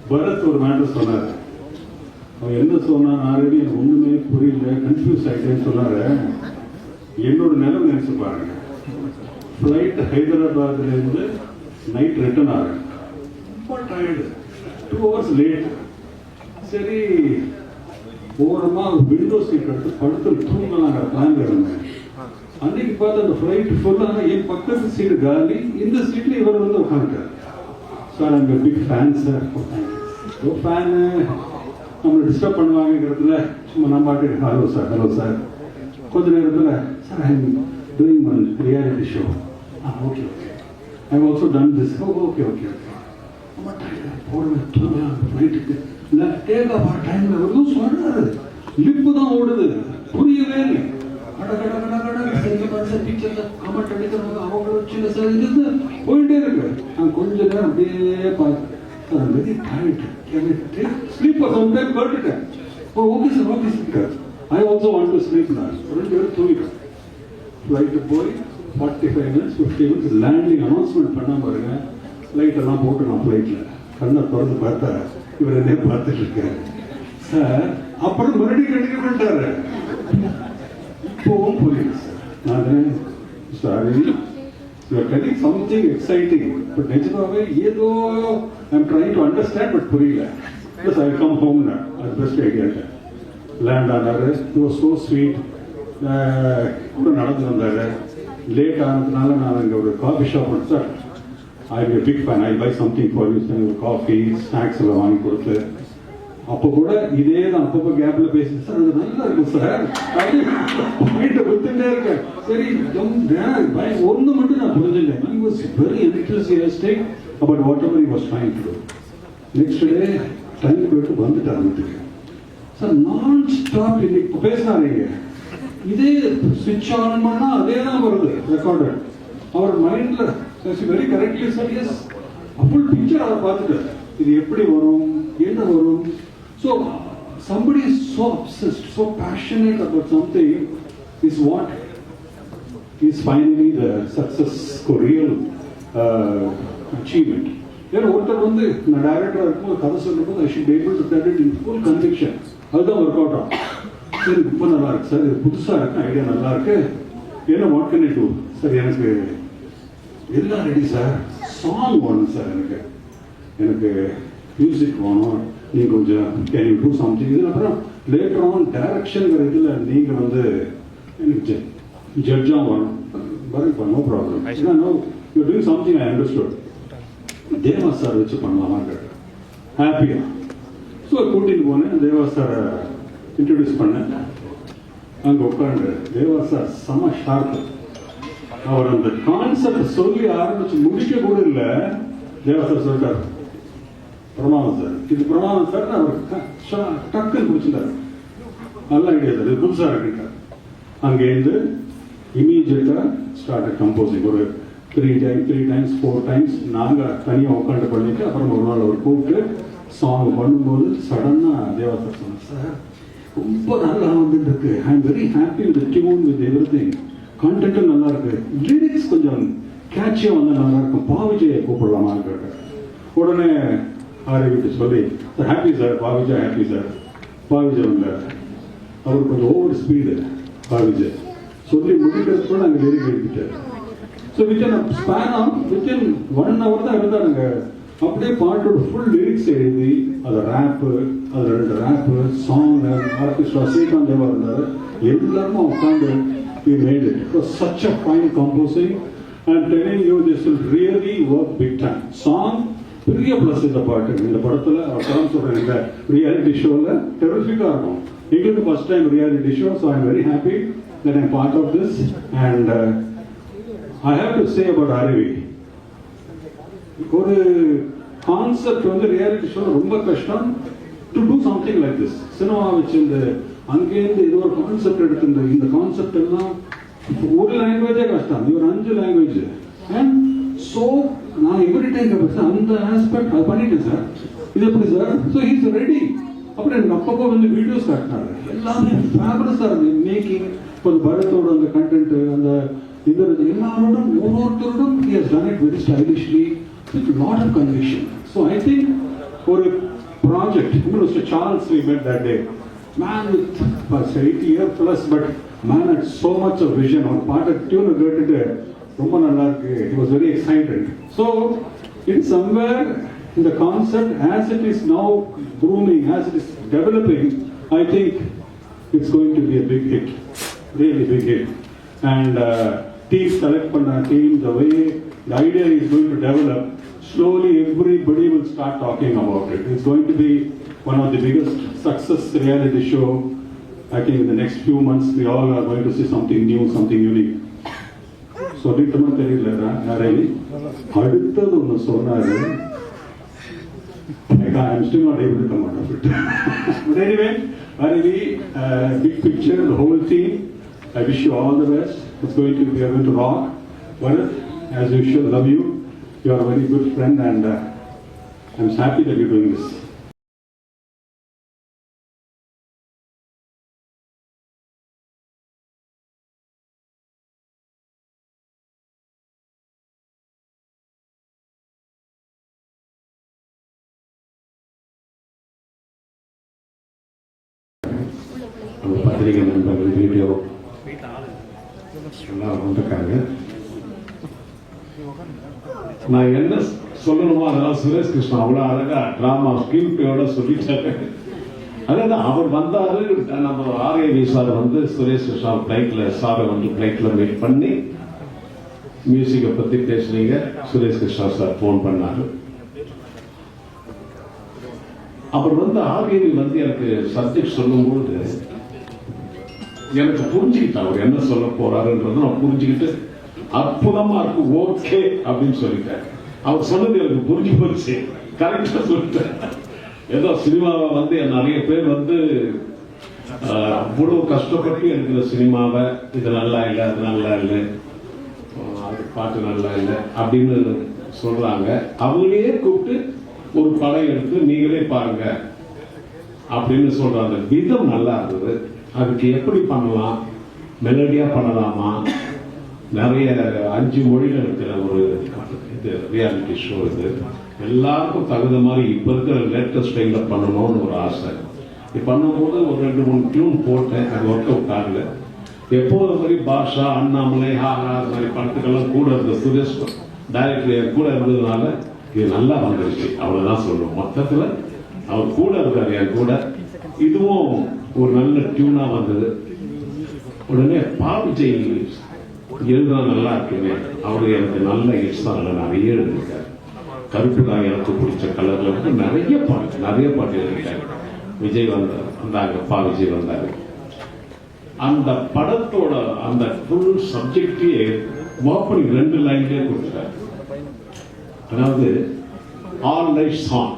பரத் ஒரு மேட்டர் சொன்னார். அவன் என்ன சொன்னான் ஆல்ரெடி எனக்கு ஒன்றுமே புரியல, கன்ஃபியூஸ் ஆகிட்டேன்னு சொன்னார். என்னோட நிலம் நினைச்சு பாருங்க. ஃப்ளைட் ஹைதராபாத்லேருந்து நைட் ரிட்டர்ன் ஆகிறேன். ரொம்ப டயர்டு, 2 hours லேட். சரி ஓரமாக விண்டோ சீட் எடுத்து படுத்து தூங்கலாங்கிற பிளான் இருந்தேன். அன்னைக்கு பார்த்து அந்த ஃப்ளைட் ஃபுல்லாக என் பக்கத்து சீட்டு காலி, இந்த சீட்டில் இவர் வந்து உட்காந்துட்டார். So sir I'm big fan sir. Fan நம்மளை டிஸ்டர்ப் பண்ணுவாங்கிறதுல சும்மா நம்ம பாட்டு ஹலோ சார் கொஞ்ச நேரத்தில் sir I am doing one reality show. Okay I have also done this. Okay ரொம்ப போடுவேன் தூங்கலாம் நைட்டுக்கு இல்லை டேக் ஆஃப் டைமில் எதுவும் சொல்கிறாரு லிப்பு தான் ஓடுது புரியவே இல்லை. கமெண்ட் அடிக்கிறவங்க அவங்கள சின்ன சார் இது போயிட்டே இருக்கு. நான் கொஞ்ச நேரம் அப்படியே பார்த்தேன். வெரி டயர்ட் ஸ்லீப் சம்டைம் கேட்டுட்டேன். Okay sir I also want to sleep. நான் 2 பேரும் தூங்கிட்டேன். ஃப்ளைட்டு போய் 45 minutes 50 minutes லேண்டிங் அனௌன்ஸ்மெண்ட் பண்ண பாருங்க. லைட்டெல்லாம் போட்டு நான் ஃப்ளைட்டில் கண்ணை திறந்து பார்த்தா இவர் என்னைய பார்த்துட்டு இருக்காரு. சார் அப்புறம் மறுபடியும் கண்டிக்க பண்ணிட்டாரு. இப்போவும் புரியுது சார். நான் sorry you are telling something exciting but நிஜமாவே ஏதோ I am trying to understand but புரியல. ப்ளஸ் ஐ கம் ஹோம் நான் அது பெஸ்ட் ஐடியா. லேண்ட் ஆனார். It was so sweet. கூட நடந்து வந்தார். லேட் ஆனதுனால நான் இங்கே ஒரு காஃபி ஷாப் எடுத்து sir I am big fan I buy something for you sir. Coffee snacks எல்லாம் வாங்கி கொடுத்து அப்போ கூட இதே தான் அப்பப்போ கேப்பில் பேசி சார் அது நல்லா இருக்கும் சார் வீட்டை கொடுத்துட்டே இருக்கேன். சரி ஒன்று மட்டும் நான் புரிஞ்சுட்டேன். He was very enthusiastic about whatever he was trying to do. Next day time போயிட்டு வந்துட்டார் வீட்டுக்கு. சார் நான் ஸ்டாப் இன்னைக்கு பேசினாருங்க. இதே ஸ்விட்ச் ஆன் பண்ணா அதே தான் வருது ரெக்கார்டர். அவர் மைண்ட்ல very correctly sir yes full picture அவர் பார்த்துட்டார். இது எப்படி வரும் என்ன வரும். So somebody is so obsessed, so passionate about something is what is finally the success for real achievement. ஏன்னா ஒருத்தர் வந்து நான் டைரக்டராக இருக்கும்போது கதை சொல்லும்போது I should be able to tell it in full conviction. அதுதான் ஒர்க் அவுட் ஆகும். சரி ரொம்ப நல்லா இருக்கு சார், இது புதுசாக இருக்கு, ஐடியா நல்லா இருக்கு, என்ன what can I do sir. எனக்கு எல்லாம் ரெடி சார், சாங் வேணும் சார், எனக்கு மியூசிக் வேணும், நீங்கள் கொஞ்சம் கேன் யூ டூ சம்திங். இதில் அப்புறம் லேட்டர் ஆன் டைரக்ஷனுங்கிற இதில் நீங்கள் வந்து எனக்கு ஜட்ஜாக வரணும் வரப்பா. No problem. ஏன்னா no you doing something I understood. Deva sir வச்சு பண்ணலாமான்னு கேட்டேன். ஹாப்பியாக ஸோ கூட்டிகிட்டு போனேன். தேவா சாரை இன்ட்ரடியூஸ் பண்ணேன். அங்கே உட்காந்து தேவா சார் செம ஷார்ப்பு. அவர் அந்த கான்செப்ட் சொல்லி ஆரம்பிச்சு முடிக்க கூட இல்லை. தேவா சார் சொல்லிட்டார் பிரமாதம் சார், இது பிரமாதம் சார். அவர் டக்குன்னு பிடிச்சிட்டார். நல்ல ஐடியா சார், இது புதுசாக இருக்கிட்டார். அங்கேருந்து இமீடியட்டாக ஸ்டார்ட் கம்போசிங். ஒரு 3 times 4 times நாங்கள் தனியாக உட்காந்து பண்ணிட்டு அப்புறம் ஒரு நாள் அவர் கூப்பிட்டு சாங் பண்ணும்போது சடனாக தேவா சார் சொன்னார், சார் ரொம்ப நல்லா வந்துட்டு இருக்கு, I am very happy with tune with everything, கான்டென்ட்டும் நல்லா இருக்கு, லிரிக்ஸ் கொஞ்சம் கேட்சியாக வந்து நல்லா இருக்கும், பாவிஜயை கூப்பிடலாமான்னு கேட்டேன். உடனே ஆரம்பிட்டு சொல்லி sir happy sir, Bhavija happy sir. Bhavija வந்தார். அவர் கொஞ்சம் ஓவர் ஸ்பீடு பாவிஜா சொல்லி முடிக்கிறதுக்குள்ள நாங்கள் லிரிக் எழுதிட்டார். So within span of within 1 hour தான் எழுதாருங்க. அப்படியே பாட்டோட ஃபுல் லிரிக்ஸ் எழுதி அதை ரேப்பு, அதில் 2 ரேப்பு சாங் ஆர்கெஸ்ட்ரா ஸ்ரீகாந்த் தேவா இருந்தார். எல்லாருமே உட்காந்து we made it. It was such a fine composing. I am telling you, this will really work big time. Song பெரிய ப்ளஸ் இந்த பாட்டு. இந்த படத்தில் அவர் சொல்கிறேன், இந்த ரியாலிட்டி ஷோவில் டெரிஃபிக்காக இருக்கும். எங்களுக்கு first time reality show. So I am very happy that I am part of this. And I have to say about Aravi, ஒரு கான்செப்ட் வந்து ரியாலிட்டி ஷோ ரொம்ப கஷ்டம். To do something like this cinema வச்சு இந்த அங்கேருந்து இது ஒரு concept எடுத்து இந்த கான்செப்ட் எல்லாம் ஒரு லாங்குவேஜே கஷ்டம். இது ஒரு 5 லாங்குவேஜ். அண்ட் ஸோ நான் எவ்ரி டைம் அந்த ஆஸ்பெக்ட் அது பண்ணிட்டேன் சார். இது எப்படி சார்? So he's ready. அப்புறம் எனக்கு அப்பப்போ வந்து வீடியோஸ் காட்டினாரு. எல்லாமே ஃபேபரஸாக இருந்தது. மேக்கிங் இப்போ பரத்தோட அந்த கண்டென்ட் அந்த இது எல்லாரோடும் ஒவ்வொருத்தரோடும் he has done it very stylishly with a lot of conviction. So I think ஒரு project, Mr. Charles we met that day, man with 80 years plus but man had so much of vision. ஒரு பாட்டை டியூனை கேட்டுட்டு ரொம்ப நல்லா இருக்கு. He was very excited. So in somewhere in the concept as it is now grooming, as it is developing, I think it's going to be a big hit, really big hit. And team select பண்ண team, the way the idea is going to develop, slowly everybody will start talking about it. It's going to be one of the biggest success reality show. I think in the next few months we all are going to see something new, something unique. சொல்லிட்டோமா தெரியல நிறைய அடுத்தது ஒன்று சொன்னாரு. I'm still not able to come out of it. But anyway, very big picture, the whole team. I wish you all the best. It's going to be going to rock. Well, as usual, love you. You are a very good friend, and I'm happy that you're doing this. பத்திரிகை நண்பர்கள், video எல்லாம் வந்திருக்காங்க. நான் என்ன சொல்லணுமோ அதெல்லாம் சுரேஷ் கிருஷ்ணா அவ்வளோ அழகா டிராமா ஸ்கிரீன் பிளேயோட சொல்லிட்டாரு. அதான் அவர் வந்தாரு, நம்ம ஆர்ஏவி சார் வந்து சுரேஷ் கிருஷ்ணா பிளைட்ல சாரை வந்து பிளைட்ல மீட் பண்ணி மியூசிக்கை பத்தி பேசுனீங்க. சுரேஷ் கிருஷ்ணா சார் போன் பண்ணாரு. அப்புறம் வந்து ஆர்ஏவி வந்து எனக்கு சப்ஜெக்ட் சொல்லும்போது எனக்கு புரிஞ்சுக்கிட்டேன் அவர் என்ன சொல்ல போறாருன்றதை நான் புரிஞ்சுக்கிட்டு அற்புதமா இருக்கு, ஓகே அப்படின்னு சொல்லிட்டேன். அவர் சொன்னது எனக்கு புரிஞ்சு போச்சு, கரெக்டா சொல்லிட்டேன். ஏதோ சினிமாவை வந்து நிறைய பேர் வந்து அவ்வளவு கஷ்டப்பட்டு எடுக்கிற சினிமாவை இது நல்லா இல்லை, அது நல்லா இல்லை, அது பாட்டு நல்லா இல்லை அப்படின்னு சொல்றாங்க. அவங்களே கூப்பிட்டு ஒரு படம் எடுத்து நீங்களே பாருங்க அப்படின்னு சொல்ற அந்த விதம் நல்லா இருந்தது. அதுக்கு எப்படி பண்ணலாம், மெலடியா பண்ணலாமா, நிறைய 5 மொழிகள் இருக்கிற ஒரு இது ரியாலிட்டி ஷோ. இது எல்லாருக்கும் தகுந்த மாதிரி இப்ப இருக்கிற லேட்டஸ்ட் ஸ்டைல பண்ணணும்னு ஒரு ஆசை. இது பண்ணும்போது ஒரு 2-3 டியூன் போட்டேன், அது ஒர்க் அவுட் ஆகல. எப்போது மாதிரி பாஷா, அண்ணாமலை, ஹாரா அது மாதிரி படத்துக்கெல்லாம் கூட இருந்த சுரேஷ் டைரக்டர் கூட இருந்ததுனால இது நல்லா வந்துருச்சு, அவ்வளவுதான் சொல்லுவோம். மொத்தத்துல அவர் கூட இருக்காரு என் கூட. இதுவும் ஒரு நல்ல டியூனா வந்தது. உடனே விஜய் எழுதுனா நல்லா இருக்குங்க, அவரு எனக்கு நல்ல இஷ்டம் நிறைய எழுதியிருக்காரு. கருப்பு தான் எனக்கு பிடிச்ச கலர்ல வந்து நிறைய பாட்டு எழுதியிருக்காரு. விஜய் வந்தாங்க, விஜய் வந்தாரு. அந்த படத்தோட அந்த ஃபுல் சப்ஜெக்டே ஓப்பனி 2 லைன்லயே கொடுத்துட்டாரு. அதாவது all lights on,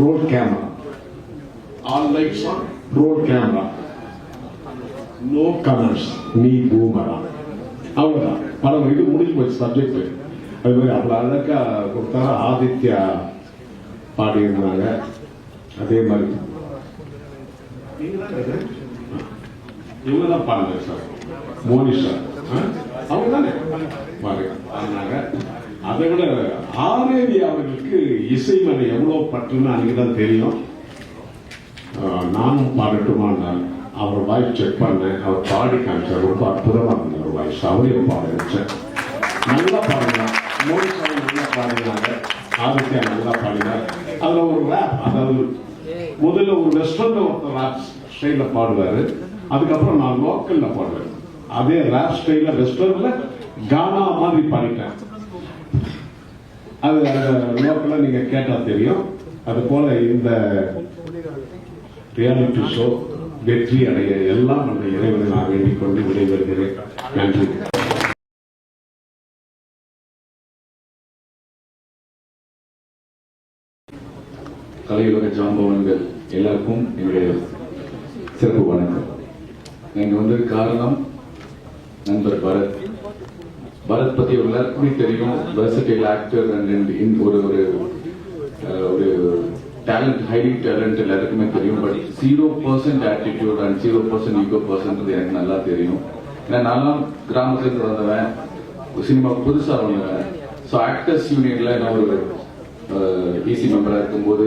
role camera, all lights on, roll camera, no colors, me boomerang. அவ்வளவுதான் படம். இது முடிஞ்சு போச்சு சப்ஜெக்ட். அது மாதிரி அவ்வளவு அழகா கொடுத்தாங்க. ஆதித்யா பாடியிருந்தாங்க. அதே மாதிரி இவங்க தான் பாடுங்க சார், மோனிஷா அவங்க தானே பாடுங்க. அதை விட ஆர்ஏவி அவர்களுக்கு இசை மேல எவ்வளவு பற்றுன்னு அன்னைக்கு தான் தெரியும். நானும் பாடட்டுமான் அவர் வாய்ஸ் செக் பண்ணேன். அவர் பாடி காமிச்சார், ரொம்ப அற்புதமா இருந்த வாய்ஸ். அவரையும் பாட வச்சேன். நல்லா பாடினார், மோனிஷா நல்லா பாடினாங்க, ஆதித்யா நல்லா பாடினார். அதுல ஒரு ரேப், அதாவது முதல்ல ஒரு வெஸ்டர்ன்ல ஒருத்தர் ரேப் ஸ்டைல பாடுவாரு, அதுக்கப்புறம் நான் லோக்கல்ல பாடுவேன். அதே ரேப் ஸ்டைல வெஸ்டர்ன்ல கானா மாதிரி பாடிட்டேன். அது லோக்கல்ல நீங்க கேட்டா தெரியும். அது போல இந்த ரியாலிட்டி ஷோ வெற்றி அடைய எல்லாம் நம்ம இறைவனை நான் வேண்டிக் கொண்டு விடைபெறுகிறேன். நன்றி. கலையுலக ஜாம்பவன்கள் எல்லாருக்கும் என்னுடைய சிறப்பு வணக்கம். நீங்க வந்து காரணம் நண்பர் பரத் பத்தி எல்லாருக்குமே தெரியும். வெர்சடைல் ஆக்டர் அண்ட் ஒரு டேலண்ட், ஹைலி டேலண்ட் எல்லாருக்குமே தெரியும். But 0% attitude and 0% ego person எனக்கு நல்லா தெரியும். ஏன்னா நான்லாம் கிராமத்துல வந்தவன், சினிமா புதுசா வந்தவன். ஸோ ஆக்டர்ஸ் யூனியன்ல நான் ஒரு ஈசி மெம்பரா இருக்கும்போது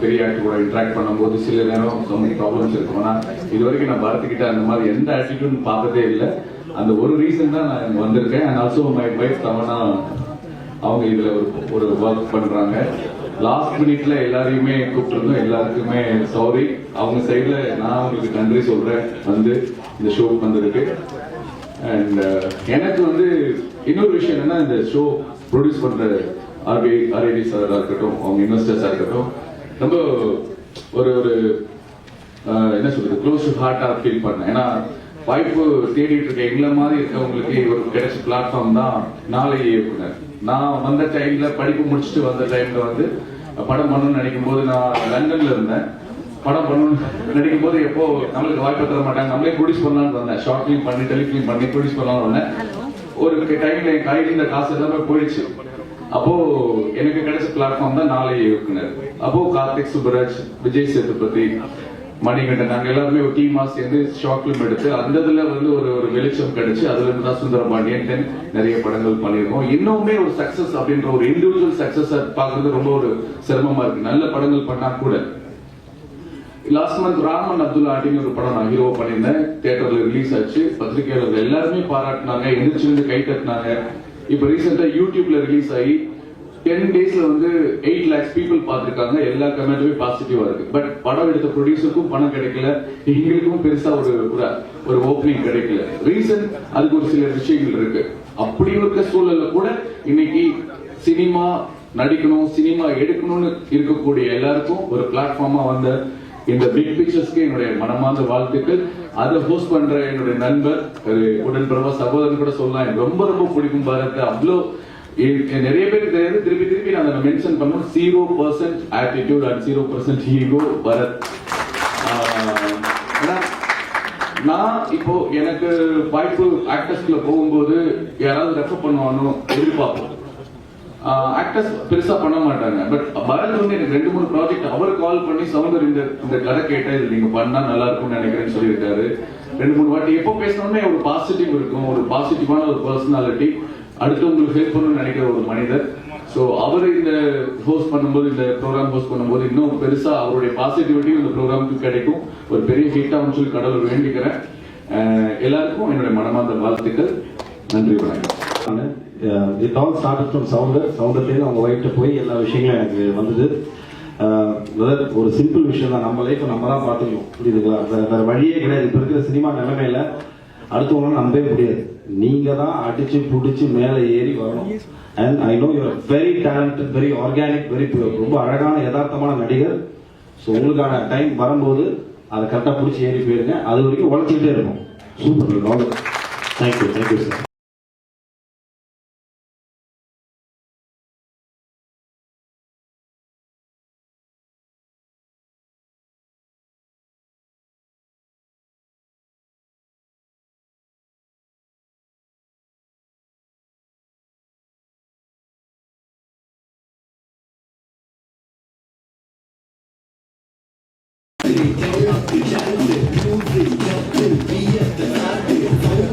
பெரிய ஆக்டர் கூட இன்ட்ராக்ட் பண்ணும்போது சில நேரம் ப்ராப்ளம்ஸ் இருக்கும். ஆனா இது வரைக்கும் நான் பரத்துக்கிட்ட அந்த மாதிரி எந்த ஆட்டிடியூட் பார்த்ததே இல்லை. அந்த ஒரு ரீசன் தான் நான் வந்திருக்கேன். And also my wife Tamannaah, அவங்க இதுல ஒரு ஒர்க் பண்றாங்க. லாஸ்ட் மினிட்ல எல்லாரையுமே கூப்பிட்டுருந்தோம். எல்லாருக்குமே சாரி. அவங்க சைட்ல நான் அவங்களுக்கு நன்றி சொல்றேன். வந்து இந்த ஷோ வந்திருக்கு. அண்ட் எனக்கு வந்து இன்னொரு விஷயம் என்னன்னா, இந்த ஷோ ப்ரொடியூஸ் பண்ற ஆர்ஏடி சாரா இருக்கட்டும், அவங்க இன்வெஸ்டர்ஸா இருக்கட்டும், ரொம்ப ஒரு ஒரு என்ன சொல்றது, க்ளோஸ் டு ஹார்ட்டா ஃபீல் பண்ணேன். ஏன்னா வாய்ப்பு தேடிட்டு இருக்க எங்களை மாதிரி இருக்கவங்களுக்கு ஒரு கிடைச்ச பிளாட்ஃபார்ம் தான் நாளை இயக்குனர். நான் வந்த டைம்ல படிப்பு முடிச்சுட்டு வந்த டைம்ல வந்து படம் பண்ணணும்னு நினைக்கும் போது, நான் லண்டன்ல இருந்தேன். படம் பண்ணணும்னு நினைக்கும் போது எப்போ நம்மளுக்கு வாய்ப்பு தர மாட்டாங்க, நம்மளே ப்ரொடியூஸ் பண்ணலாம்னு வந்தேன். ஷார்ட் ஃபிலிம் பண்ணி டெலிஃபிலிம் பண்ணி ப்ரொடியூஸ் பண்ணலாம்னு வந்தேன். ஒரு டைம்ல என் கையில் இந்த காசு எல்லாமே போயிடுச்சு. அப்போ எனக்கு கிடைச்ச பிளாட்ஃபார்ம் தான் நாளை இயக்குனர். அப்போ கார்த்திக் சுப்பராஜ், விஜய் சேதுபதி, மணிகண்டன், நாங்க எல்லாருமே ஒரு டீமா சேர்ந்து ஷார்ட் பிலிம் எடுத்து அந்த இதுல வந்து ஒரு வெளிச்சம் கிடைச்சு, அதுல இருந்து தான் சுந்தரபாண்டியன் நிறைய படங்கள் பண்ணிருக்கோம். இன்னுமே ஒரு சக்சஸ் அப்படின்ற ஒரு இண்டிவிஜுவல் சக்சஸ் பாக்குறது ரொம்ப ஒரு சிரமமா இருக்கு. நல்ல படங்கள் பண்ணா கூட. லாஸ்ட் மந்த் ராமன் அப்துல்லா ஆண்டின்னு ஒரு படம் நான் ஹீரோ பண்ணியிருந்தேன். தியேட்டர்ல ரிலீஸ் ஆச்சு. பத்திரிகையாளர்கள் எல்லாருமே பாராட்டினாங்க, எந்திரிச்சிருந்து கை தட்டினாங்க. இப்ப ரீசெண்டா யூடியூப்ல ரிலீஸ் ஆகி 10 daysல வந்து 8 lakhs people பார்த்திருக்காங்க. எல்லா கமெண்ட்டுமே பாசிட்டிவா இருக்கு. பட் படம் எடுத்த ப்ரொடியூசருக்கும் பணம் கிடைக்கல, எங்களுக்கும் பெருசா ஒரு ஓப்பனிங் கிடைக்கல. ரீசன் அதுக்கு ஒரு சில விஷயங்கள் இருக்கு. அப்படி இருக்க சூழல்ல கூட இன்னைக்கு சினிமா நடிக்கணும், சினிமா எடுக்கணும்னு இருக்கக்கூடிய எல்லாருக்கும் ஒரு பிளாட்ஃபார்மா வந்த இந்த பிக் பிக்சர்ஸ்க்கு என்னுடைய மனமார்ந்த வாழ்த்துக்கள். அதை ஹோஸ்ட் பண்ற என்னுடைய நண்பர், உடன்பிறவா சகோதரன் கூட சொல்லலாம், எனக்கு ரொம்ப ரொம்ப பிடிக்கும் பாரத். அவ்வளோ நிறைய பேருக்கு தெரியாது, திருப்பி நான் மென்ஷன் பண்ணுவோம். 0% ஆட்டிடியூட் அண்ட் 0% ஈகோ பரத். நான் இப்போ எனக்கு வாய்ப்பு ஆக்டர்ஸ்ல போகும்போது யாராவது ரெஃபர் பண்ணுவானோ எதிர்பார்ப்போம். ஆக்டர்ஸ் பெருசா பண்ண மாட்டாங்க. பட் பரத் வந்து எனக்கு 2-3 ப்ராஜெக்ட் அவர் கால் பண்ணி சவுந்தர் இந்த கதை கேட்ட இது நீங்க பண்ணா நல்லா இருக்கும்னு நினைக்கிறேன்னு சொல்லியிருக்காரு. 2-3 வாட்டி எப்போ பேசினோமே ஒரு பாசிட்டிவ் இருக்கும், ஒரு பாசிட்டிவான ஒரு பர்சனாலிட்டி, அடுத்து உங்களுக்கு ஹெல்ப் பண்ணணும்னு நினைக்கிற ஒரு மனிதர். ஸோ அவர் இந்த ஹோஸ்ட் பண்ணும்போது, இந்த ப்ரோக்ராம் ஹோஸ்ட் பண்ணும்போது இன்னும் பெருசா அவருடைய பாசிட்டிவிட்டி இந்த ப்ரோக்ராமுக்கு கிடைக்கும், ஒரு பெரிய ஹிட்டாக சொல்லி கடவுள் வேண்டிக்கிறேன். எல்லாருக்கும் என்னுடைய மனமார்ந்த வாழ்த்துக்கள். நன்றி, வணக்கம். இட் ஆல் ஸ்டார்டட் ஃப்ரம் சவுண்டர்லேருந்து அவங்க ஒய்ஃப்ட்ட போய் எல்லா விஷயங்களும் எனக்கு வந்தது. ஒரு சிம்பிள் விஷயம் தான், நம்ம லைஃப்பை நம்ம தான் பார்த்துக்கணும், புரியுதுங்களா? வேற வழியே கிடையாது. இப்போ இருக்கிற சினிமா நிலைமையில அடுத்தவங்களும் நம்பவே முடியாது. நீங்க தான் அடிச்சு புடிச்சு மேலே ஏறி வரணும். And I know you're very talented, very organic, very ரொம்ப அழகான யதார்த்தமான நடிகர். ஸோ உங்களுக்கான டைம் வரும்போது அதை கரெக்டாக பிடிச்சி ஏறி போயிருங்க. அது வரைக்கும் உழைச்சிக்கிட்டே இருக்கும். சூப்பர். Thank you sir.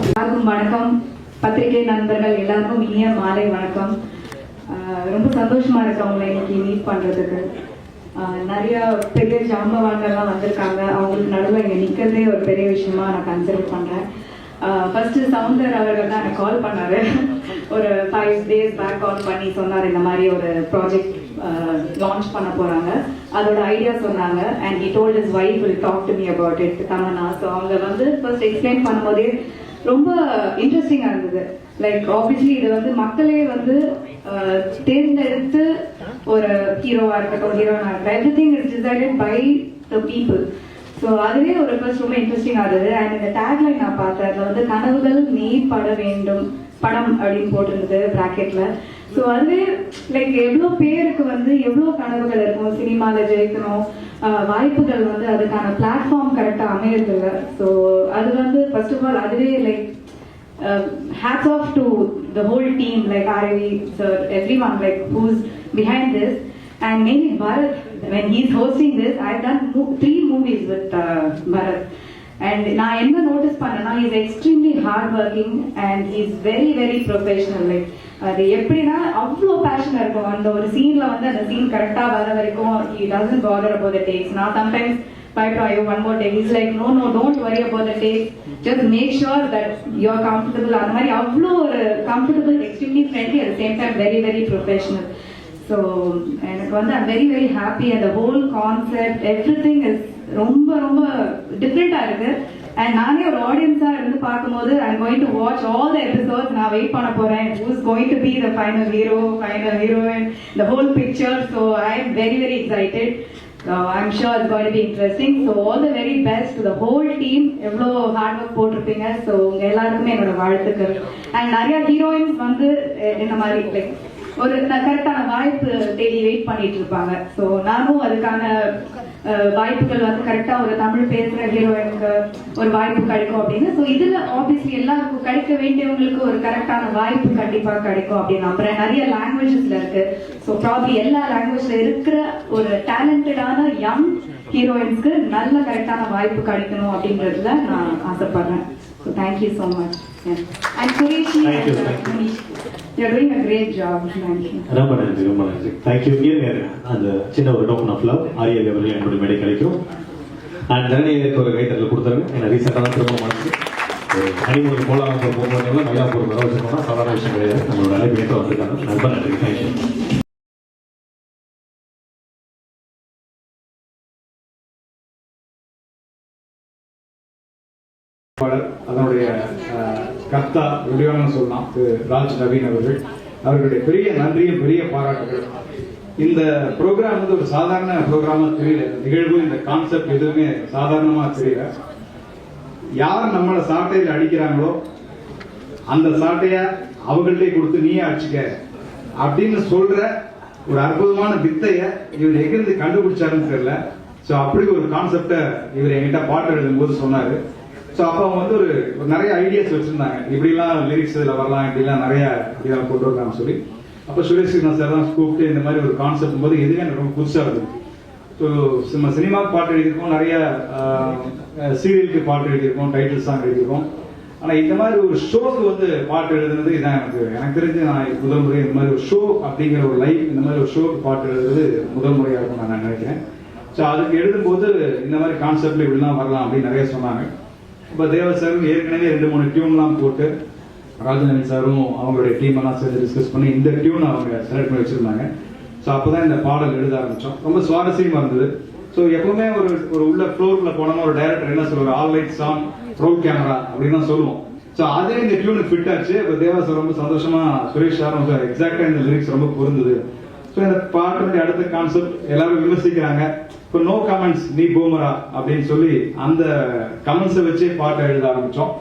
எல்லாருக்கும் வணக்கம். பத்திரிகை நண்பர்கள் எல்லாருக்கும் இனிய மாலை வணக்கம். ரொம்ப சந்தோஷமா இருக்கு அவங்களை இன்னைக்கு மீட் பண்றதுக்கு. நிறைய பெரிய ஜாம்பவான்கள்லாம் வந்திருக்காங்க. அவங்களுக்கு நடுவில் இங்கே நிற்கிறதே ஒரு பெரிய விஷயமா நான் கன்சிடர் பண்றேன். ஃபர்ஸ்ட் சவுந்தர் அவர்கள் தான் எனக்கு கால் பண்ணாரு. ஒரு 5 days பேக் கால் பண்ணி சொன்னார், இந்த மாதிரி ஒரு ப்ராஜெக்ட் லான்ச் பண்ண போறாங்க, அதோட ஐடியா சொன்னாங்க. And he told his wife will talk to me about it, Tamannaah. So அவங்க வந்து ஃபர்ஸ்ட் எக்ஸ்பிளைன் பண்ணும்போதே ரொம்ப இன்ட்ரெஸ்டிங்கா இருந்தது. லைக் ஆப்வியஸ்லி இது வந்து மக்களே வந்து தேர்ந்தெடுத்து ஒரு ஹீரோவா இருக்கட்டும், ஹீரோனா இருக்கட்டும், everything is decided by the people. So அதுவே ஒரு ஃபர்ஸ்ட் ரொம்ப இன்ட்ரெஸ்டிங்காக இருந்தது. அண்ட் இந்த டேக்லைன் நான் பார்த்தேன், அதில் வந்து கனவுகள் மெய்ப்பட வேண்டும் படம் அப்படின்னு போட்டிருந்தது பிராக்கெட்ல. ஸோ அதுவே லைக் எவ்வளோ பேருக்கு வந்து எவ்வளோ கனவுகள் இருக்கும், சினிமாவில் ஜெயிக்கணும், வாய்ப்புகள் வந்து அதுக்கான பிளாட்ஃபார்ம் கரெக்டாக அமையறது இல்லை. ஸோ அது வந்து ஃபர்ஸ்ட் ஆஃப் ஆல் அதுவே like hats off to the whole team, like RAV sir, everyone like who's behind this, and mainly Bharat. When he's hosting this, I've done 3 movies with Bharat, and நான் என்ன notice பண்ணேன்னா, he's extremely hard working and he's very very professional. Like அது எப்படின்னா அவ்வளோ பேஷனாக இருக்கும். அந்த ஒரு சீன்ல வந்து அந்த சீன் கரெக்டாக வர வரைக்கும் he doesn't bother about the takes. நான் sometimes பயப்படாயோ one more take, he's like no don't worry about the take, just make sure that you're comfortable. அந்த மாதிரி அவ்வளோ ஒரு comfortable, extremely friendly, at the same time very very professional. So எனக்கு வந்து I'm very very happy, and the whole concept everything is ரொம்ப ரொம்ப டிஃப்ரெண்டா இருக்கு. அண்ட் நானே ஒரு ஆடியன்ஸா இருந்து பார்க்கும்போது I am going to watch all the episodes. நான் வெயிட் பண்ண போறேன் who is going to be the final hero, final heroine, the whole picture. So I am very very excited. I'm sure it's going to be interesting. So all the very best to the whole team. எவ்வளோ hard work போட்டிருப்பீங்க. So உங்க எல்லாருக்குமே என்னோட வாழ்த்துக்கள். And நிறைய heroines வந்து இந்த மாதிரி லைக் ஒரு கரெக்டான வாய்ப்பு தேடி வெயிட் பண்ணிட்டு இருப்பாங்க. ஸோ நானும் அதுக்கான வாய்ப்புகள் வந்து கரெக்டா ஒரு தமிழ் பேசுற ஹீரோயினுக்கு ஒரு வாய்ப்பு கிடைக்கும் அப்படின்னு. ஸோ இதுல ஆப்வியஸ்லி எல்லாருக்கும் கிடைக்க வேண்டியவங்களுக்கு ஒரு கரெக்டான வாய்ப்பு கண்டிப்பா கிடைக்கும் அப்படின்னு நம்புறேன். நிறைய லாங்குவேஜஸ்ல இருக்கு. ஸோ ப்ராப்ளி எல்லா லாங்குவேஜ்ல இருக்கிற ஒரு டேலண்டடான யங் ஹீரோயின்ஸ்க்கு நல்ல கரெக்டான வாய்ப்பு கிடைக்கணும் அப்படின்றதுல நான் ஆசைப்படுறேன். So thank you so much. And சுரேஷி you're doing a great job. Thank you. ரொம்ப நன்றி, ரொம்ப நன்றி. தேங்க்யூ. அந்த சின்ன ஒரு டோக்கன் ஆஃப் லவ் ஆரியல் அவர்கள் என்னுடைய மேடை கிடைக்கும். அண்ட் தரணியருக்கு ஒரு கைத்தறல் கொடுத்தாங்க. ஏன்னா ரீசெண்டாக தான் திரும்ப மனசு ஹனிமூனுக்கு போகலாம் போகிறவங்க நல்லா போகிற வர வச்சுக்கோன்னா சாதாரண விஷயம் கிடையாது. நம்மளோட அழைப்பு ஏற்ற வந்திருக்காங்க. ரொம்ப நன்றி. தேங்க்யூ. அதனுடைய கர்த்தா விடிவான சொல்லலாம் திரு ராஜ் நவீன் அவர்களுடைய பெரிய நன்றியும் பெரிய பாராட்டுகள். இந்த ப்ரோக்ராம் வந்து ஒரு சாதாரண ப்ரோக்ராமா தெரியல. நிகழ்வு இந்த கான்செப்ட் எதுவுமே சாதாரணமா தெரியல. யார் நம்மளை சாட்டையில் அடிக்கிறாங்களோ அந்த சாட்டைய அவங்கள்ட்டே கொடுத்து நீயே அடிச்சுக்க அப்படின்னு சொல்ற ஒரு அற்புதமான வித்தைய இவர் எங்கிருந்து கண்டுபிடிச்சாருன்னு தெரியல. ஸோ அப்படி ஒரு கான்செப்டை இவர் என்கிட்ட பாட்டு எழுதும் போது சொன்னாரு. ஸோ அப்போ அவங்க வந்து ஒரு நிறைய ஐடியாஸ் வச்சிருந்தாங்க. இப்படிலாம் லிரிக்ஸ் இதில் வரலாம், இப்படிலாம் நிறைய இதெல்லாம் கொண்டு வரலாம்னு சொல்லி. அப்போ சுரேஷ் கிருஷ்ணா சார் தான் கூப்பிட்டு இந்த மாதிரி ஒரு கான்செப்ட் போது எதுவுமே எனக்கு ரொம்ப புதுசாக இருந்தது. ஸோ நம்ம சினிமாவுக்கு பாட்டு எழுதியிருக்கோம், நிறைய சீரியலுக்கு பாட்டு எழுதியிருக்கோம், டைட்டில் சாங் எழுதியிருக்கோம். ஆனால் இந்த மாதிரி ஒரு ஷோக்கு வந்து பாட்டு எழுதுனது இதான் எனக்கு தெரிஞ்சு நான் முதல் முறை இந்த மாதிரி ஒரு ஷோ அப்படிங்கிற ஒரு லைவ் இந்த மாதிரி ஒரு ஷோக்கு பாட்டு எழுதுறது முதல் முறையாக இருக்கும் நான் நினைக்கிறேன். ஸோ அதுக்கு எழுதும்போது இந்த மாதிரி கான்செப்ட்ல இப்படிலாம் வரலாம் அப்படின்னு நிறைய சொன்னாங்க. இப்போ தேவ சாரும் ஏற்கனவே 2-3 டியூன்லாம் போட்டு ராஜநவீன் சாரும் அவங்களுடைய டீம் எல்லாம் சேர்ந்து டிஸ்கஸ் பண்ணி இந்த டியூன் அவங்க செலக்ட் பண்ணி வச்சிருந்தாங்க. ஸோ அப்போதான் இந்த பாடல் எழுத ஆரம்பிச்சோம். ரொம்ப சுவாரஸ்யமா இருந்தது. ஸோ எப்பவுமே ஒரு உள்ள ஃப்ளோர்ல போனோம்னா ஒரு டைரக்டர் என்ன சொல்லுவார், all light song role camera அப்படின்னு தான் சொல்லுவோம். ஸோ அதே இந்த டியூனுக்கு ஃபிட் ஆச்சு. இப்போ தேவா சார் ரொம்ப சந்தோஷமா சுரேஷ் சாரும் எக்ஸாக்டா இந்த லிரிக்ஸ் ரொம்ப பொருந்தது. ஸோ இந்த பாட்டுடைய அடுத்த கான்செப்ட் எல்லாரும் விமர்சிக்கிறாங்க. இப்போ நோ கமெண்ட்ஸ் நீ பூமரா அப்படின்னு சொல்லி அந்த கமெண்ட்ஸை வச்சே பாட்டை எழுத ஆரம்பிச்சோம்.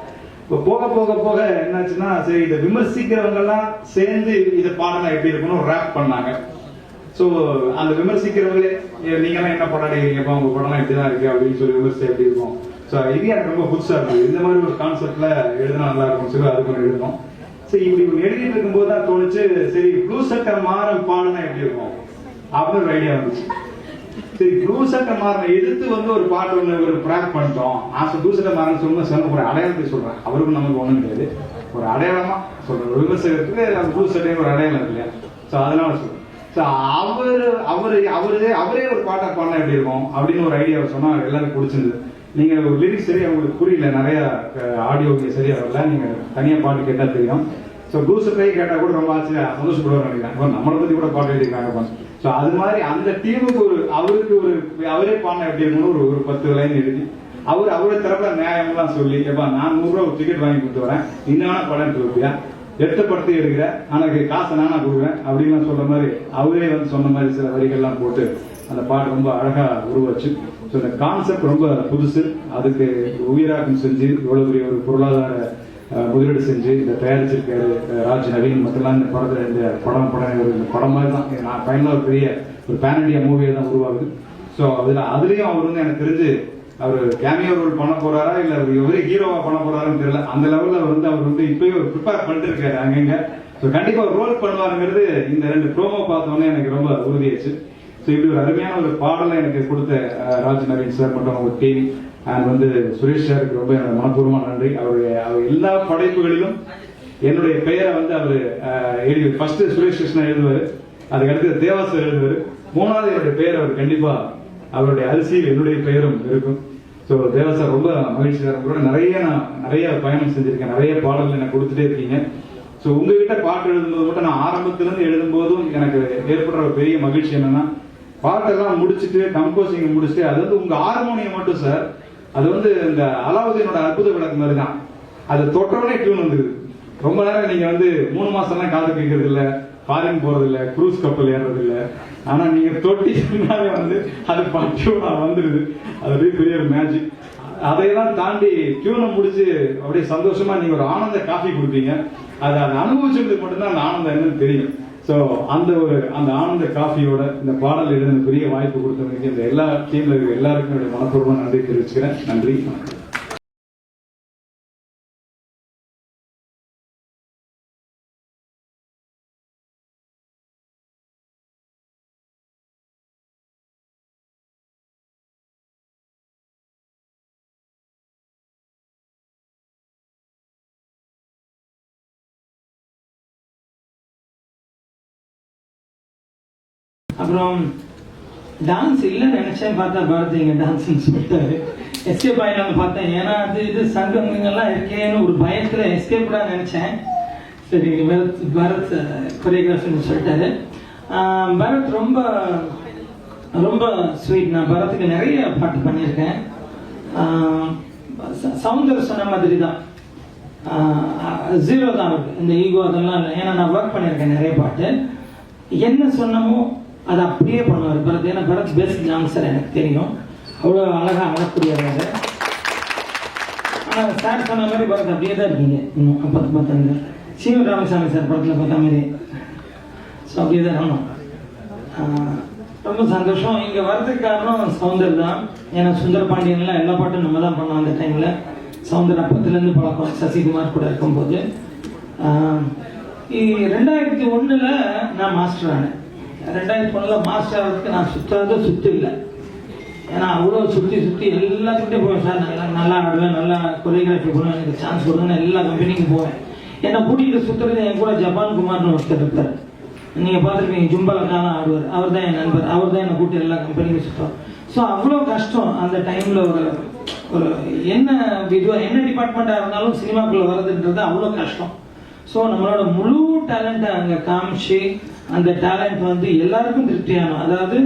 இப்போ போக போக போக என்னாச்சுன்னா சரி இதை விமர்சிக்கிறவங்க எல்லாம் சேர்ந்து இதை பாடலாம் எப்படி இருக்கணும் ரேப் பண்ணாங்க. ஸோ அந்த விமர்சிக்கிறவங்களே நீங்களாம் என்ன படம் எடுக்கிறீங்கப்பா, உங்க படம்லாம் இப்படிதான் இருக்கு அப்படின்னு சொல்லி விமர்சி எப்படி இருக்கும். ஸோ இது எனக்கு ரொம்ப புதுசா இருந்தது. இந்த மாதிரி ஒரு கான்செப்ட்ல எழுதினா நல்லா இருக்கும் சொல்லி அதுக்கு எழுதணும். சரி இப்படி எழுதிட்டு இருக்கும்போது தான் தோணுச்சு சரி ப்ளூ சட்டை மாற பாடுனா எப்படி இருக்கும் அப்படின்னு ஒரு ஐடியா வந்துச்சு. சரி ப்ளூ சட்டை மாறின எதிர்த்து வந்து ஒரு பாட்டு ஒன்று ஒரு ப்ராக் பண்ணிட்டோம். நான் ப்ளூ சட்டை மாறன்னு சொல்லுங்க ஒரு அடையாளத்தை சொல்றேன். அவருக்கும் நமக்கு ஒண்ணும் கிடையாது, ஒரு அடையாளமா சொல்றேன். ஒரு விமர்சகருக்கு அந்த ப்ளூ சட்டை ஒரு அடையாளம் இருக்கு இல்லையா. ஸோ அதனால சொல்றேன். ஸோ அவரே ஒரு பாட்டை பாடினா எப்படி இருக்கும் அப்படின்னு ஒரு ஐடியா சொன்னா எல்லாருக்கும் பிடிச்சிருந்தது. நீங்க ஒரு லிரிக்ஸ் சரியா உங்களுக்கு புரியல, நிறைய ஆடியோ சரியா வரல, நீங்க தனியா பாட்டு கேட்டா தெரியும். ஸோ ப்ளூ சட்டை கேட்டா கூட ரொம்ப ஆச்சரியம் சந்தோஷப்படுவார் நினைக்கிறேன். நம்மளை பத்தி கூட பாட்டு எழுதிருக்காங்க. ஸோ அது மாதிரி அந்த டீமுக்கு அவருக்கு அவரே பாடின எப்படி இருக்கணும் ஒரு 10 லைன் எழுதி அவரை தரப்புல நியாயம்லாம் சொல்லி எப்பா நான் 100 ரூபா டிக்கெட் வாங்கி கொடுத்து வரேன், இன்னும் படம் ரூபாயா எடுத்த படத்தை எடுக்கிற எனக்கு காசை நானா கொடுக்குறேன் அப்படின்னு சொல்ற மாதிரி அவரே வந்து சொன்ன மாதிரி சில வரிகள்லாம் போட்டு அந்த பாட்டு ரொம்ப அழகா உருவாச்சு. ஸோ இந்த கான்செப்ட் ரொம்ப புதுசு. அதுக்கு உயிராக்கம் செஞ்சு இவ்வளவு பெரிய ஒரு பொருளாதார முதலீடு செஞ்சு இந்த தயாரிச்சிருக்காரு ராஜ் நவீன். மட்டும்லாம் இந்த படத்துல இந்த படம் மாதிரி தான் நான் ஃபைனலாக ஒரு பெரிய ஒரு பேன் இண்டியா மூவியை தான் உருவாகுது. ஸோ அதுலயும் அவர் வந்து எனக்கு தெரிஞ்சு அவர் கேமியோ ரோல் பண்ண போறாரா இல்ல ஒரே ஹீரோவா பண்ண போறாருன்னு தெரியல. அந்த லெவல்ல அவர் வந்து இப்பயே ஒரு ப்ரிப்பேர் பண்ணிட்டு இருக்காரு அங்கங்க. ஸோ கண்டிப்பா ரோல் பண்ணுவாருங்கிறது இந்த 2 ப்ரோமோ பார்த்தோன்னே எனக்கு ரொம்ப உறுதியாச்சு. ஸோ இப்படி ஒரு அருமையான ஒரு பாடலை எனக்கு கொடுத்த ராஜ் நவீன் சார் மற்றும் ஒரு டீம் அண்ட் வந்து சுரேஷ் சாருக்கு ரொம்ப மனப்பூர்வமான நன்றி. அவர் எல்லா படைப்புகளிலும் என்னுடைய பெயரை வந்து அவர் எழுதி ஃபர்ஸ்ட் சுரேஷ் கிருஷ்ணா எழுதுவாரு, அதுக்கடுத்து தேவா சார் எழுதுவாரு, 3வது என்னுடைய பெயர் அவர் கண்டிப்பா அவருடைய அரிசியில் என்னுடைய பெயரும் இருக்கும். ஸோ தேவா சார் ரொம்ப மகிழ்ச்சி சார். உங்களோட நிறைய பயணம் செஞ்சிருக்கேன், நிறைய பாடல்கள் எனக்கு கொடுத்துட்டே இருக்கீங்க. ஸோ உங்ககிட்ட பாட்டு எழுதும்போது மட்டும் நான் ஆரம்பத்திலிருந்து எழுதும்போதும் எனக்கு ஏற்படுற ஒரு பெரிய மகிழ்ச்சி என்னன்னா பாட்டெல்லாம் முடிச்சுட்டு கம்போசிங் முடிச்சுட்டு அது வந்து உங்க ஹார்மோனியம் மட்டும் சார் அது வந்து இந்த அலாவுதீனோட அற்புத விளக்கு மாதிரி தான். அது தொட்டவுடனே டியூன் வந்துருது. ரொம்ப நேரம் நீங்க வந்து 3 மாசம்லாம் காது கேட்கறது இல்ல, ஃபாரின் போறது இல்ல, குரூஸ் கப்பல் ஏறது இல்ல. ஆனா நீங்க தொட்டினாலே வந்து அது டியூனா வந்துருது. அது பெரிய ஒரு மேஜிக். அதையெல்லாம் தாண்டி டியூனை முடிச்சு அப்படியே சந்தோஷமா நீங்க ஒரு ஆனந்த காஃபி குடிப்பீங்க. அதை அனுபவிச்சதுக்கு மட்டும்தான் அந்த ஆனந்தம் என்னன்னு தெரியும். ஸோ அந்த ஆனந்த காஃபியோட இந்த பாடல் எழுதின பெரிய வாய்ப்பு கொடுத்தவங்களுக்கு இந்த எல்லா டீம்ல இருக்க எல்லாருக்கும் என்னுடைய மனப்பூர்வமான நன்றி தெரிவிச்சுக்கிறேன். நன்றி, வணக்கம். அப்புறம் டான்ஸ் இல்லைன்னு நினைச்சேன், பார்த்தா பரத் இங்கே டான்ஸ்ன்னு சொல்லிட்டாரு. எஸ்கேப் ஆகிடலாம்னு பார்த்தேன். ஏன்னா இது சங்கங்கள்லாம் இருக்கேன்னு ஒரு பயத்தில் எஸ்கேப் தான் நினைச்சேன். சரி, பரத் கொரியோகிராஃபின்னு சொல்லிட்டாரு. பரத் ரொம்ப ரொம்ப ஸ்வீட். நான் பரத்துக்கு நிறைய பாட்டு பண்ணியிருக்கேன். சவுந்தர் சொன்ன மாதிரி தான், ஜீரோ தான் இருக்கு, இந்த ஈகோ அதெல்லாம் இல்லை. ஏன்னா நான் ஒர்க் பண்ணியிருக்கேன் நிறைய பாட்டு. என்ன சொன்னமோ அதை அப்படியே பண்ணுவார் பரத். ஏன்னா பரத் பெஸ்ட் டான்ஸர் எனக்கு தெரியும், அவ்வளோ அழகாக ஆடக்கூடியவங்க. ஆனால் சார் சொன்ன மாதிரி பரத் அப்படியே தான் இருக்கீங்க இன்னும். அப்போ பார்த்தாங்க சீவன் ராமசாமி சார் படத்தில் பார்த்த மாதிரி. ஸோ அப்படியே தான் ஆகணும். ரொம்ப சந்தோஷம். இங்கே வரதுக்கு காரணம் சவுந்தர் தான். ஏன்னா சுந்தர் பாண்டியன்லாம் எல்லா பாட்டும் நம்ம தான் பண்ணோம் அந்த டைமில். சவுந்தர் அப்பத்துலேருந்து பழக்கம், சசிகுமார் கூட இருக்கும்போது. 2001 நான் மாஸ்டர் ஆனேன். 2001 மாஸ்டர் ஆகிறதுக்கு நான் சுத்து இல்லை. ஏன்னா அவ்வளோ சுற்றி எல்லாத்துக்கிட்டே போவேன். சார் நல்லா ஆடுவேன், நல்லா கொரியோகிராஃபி பண்ணுவேன், எனக்கு சான்ஸ் கொடுங்கன்னு எல்லா கம்பெனிக்கும் போவேன். என்னை கூட்டிகிட்டு சுற்றுறது என் கூட ஜப்பான் குமார்னு ஒருத்தர் இருப்பார். நீங்கள் பார்த்துருப்பீங்க, ஜும்பலக்காலாம் ஆடுவார். அவர் தான் என் நண்பர். அவர் தான் என்னை கூட்டி எல்லா கம்பெனிக்கும் சுற்றுவோம். ஸோ அவ்வளோ கஷ்டம் அந்த டைமில். ஒரு என்ன டிபார்ட்மெண்ட்டாக இருந்தாலும் சினிமாக்குள்ளே வர்றதுன்றது அவ்வளோ கஷ்டம். ஸோ நம்மளோட முழு டேலண்ட்டை அங்கே காமிச்சு அந்த டேலண்ட் வந்து எல்லாருக்கும் திருப்தியானும். அதாவது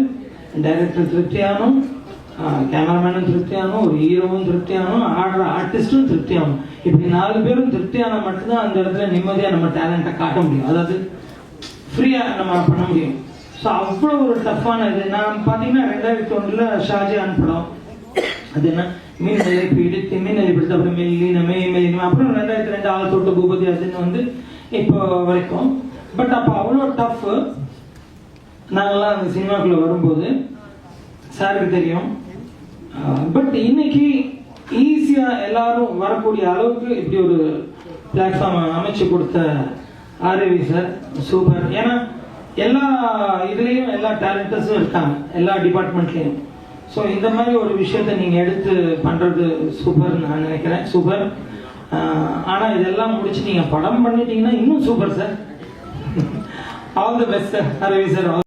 டைரக்டர் திருப்தியானும், கேமராமேனும் திருப்தியானும், ஒரு ஹீரோவும் திருப்தியானும், ஆடுற ஆர்டிஸ்டும் திருப்தியானும். இப்படி 4 பேரும் திருப்தியான மட்டும்தான் அந்த இடத்துல நிம்மதியாக நம்ம டேலண்ட்டை காட்ட முடியும். அதாவது ஃப்ரீயாக நம்ம பண்ண முடியும். ஸோ அவ்வளோ ஒரு டஃப்பான இது. நான் பார்த்தீங்கன்னா 2001 ஷாஜகான் படம், அது என்ன மின்னலை பிடித்து மின்னலை பிடித்து, அப்புறம் மெல்லினமே அப்புறம் 2002 ஆள் தொட்டு பூபதி அதுன்னு வந்து இப்போ வரைக்கும். பட் அப்போ அவ்வளோ டஃப். நாங்கள்லாம் அந்த சினிமாக்குள்ளே வரும்போது சாருக்கு தெரியும். பட் இன்னைக்கு ஈஸியாக எல்லாரும் வரக்கூடிய அளவுக்கு இப்படி ஒரு பிளாட்ஃபார்ம் அமைச்சு கொடுத்த ஆர்வி சார் சூப்பர். ஏன்னா எல்லா இதுலேயும் எல்லா டேலண்டர்ஸும் இருக்காங்க, எல்லா டிபார்ட்மெண்ட்லேயும். ஸோ இந்த மாதிரி ஒரு விஷயத்தை நீங்கள் எடுத்து பண்ணுறது சூப்பர்னு நான் நினைக்கிறேன். சூப்பர். ஆனால் இதெல்லாம் முடிச்சு நீங்கள் படம் பண்ணிட்டீங்கன்னா இன்னும் super sir. All the best sir, RV sir.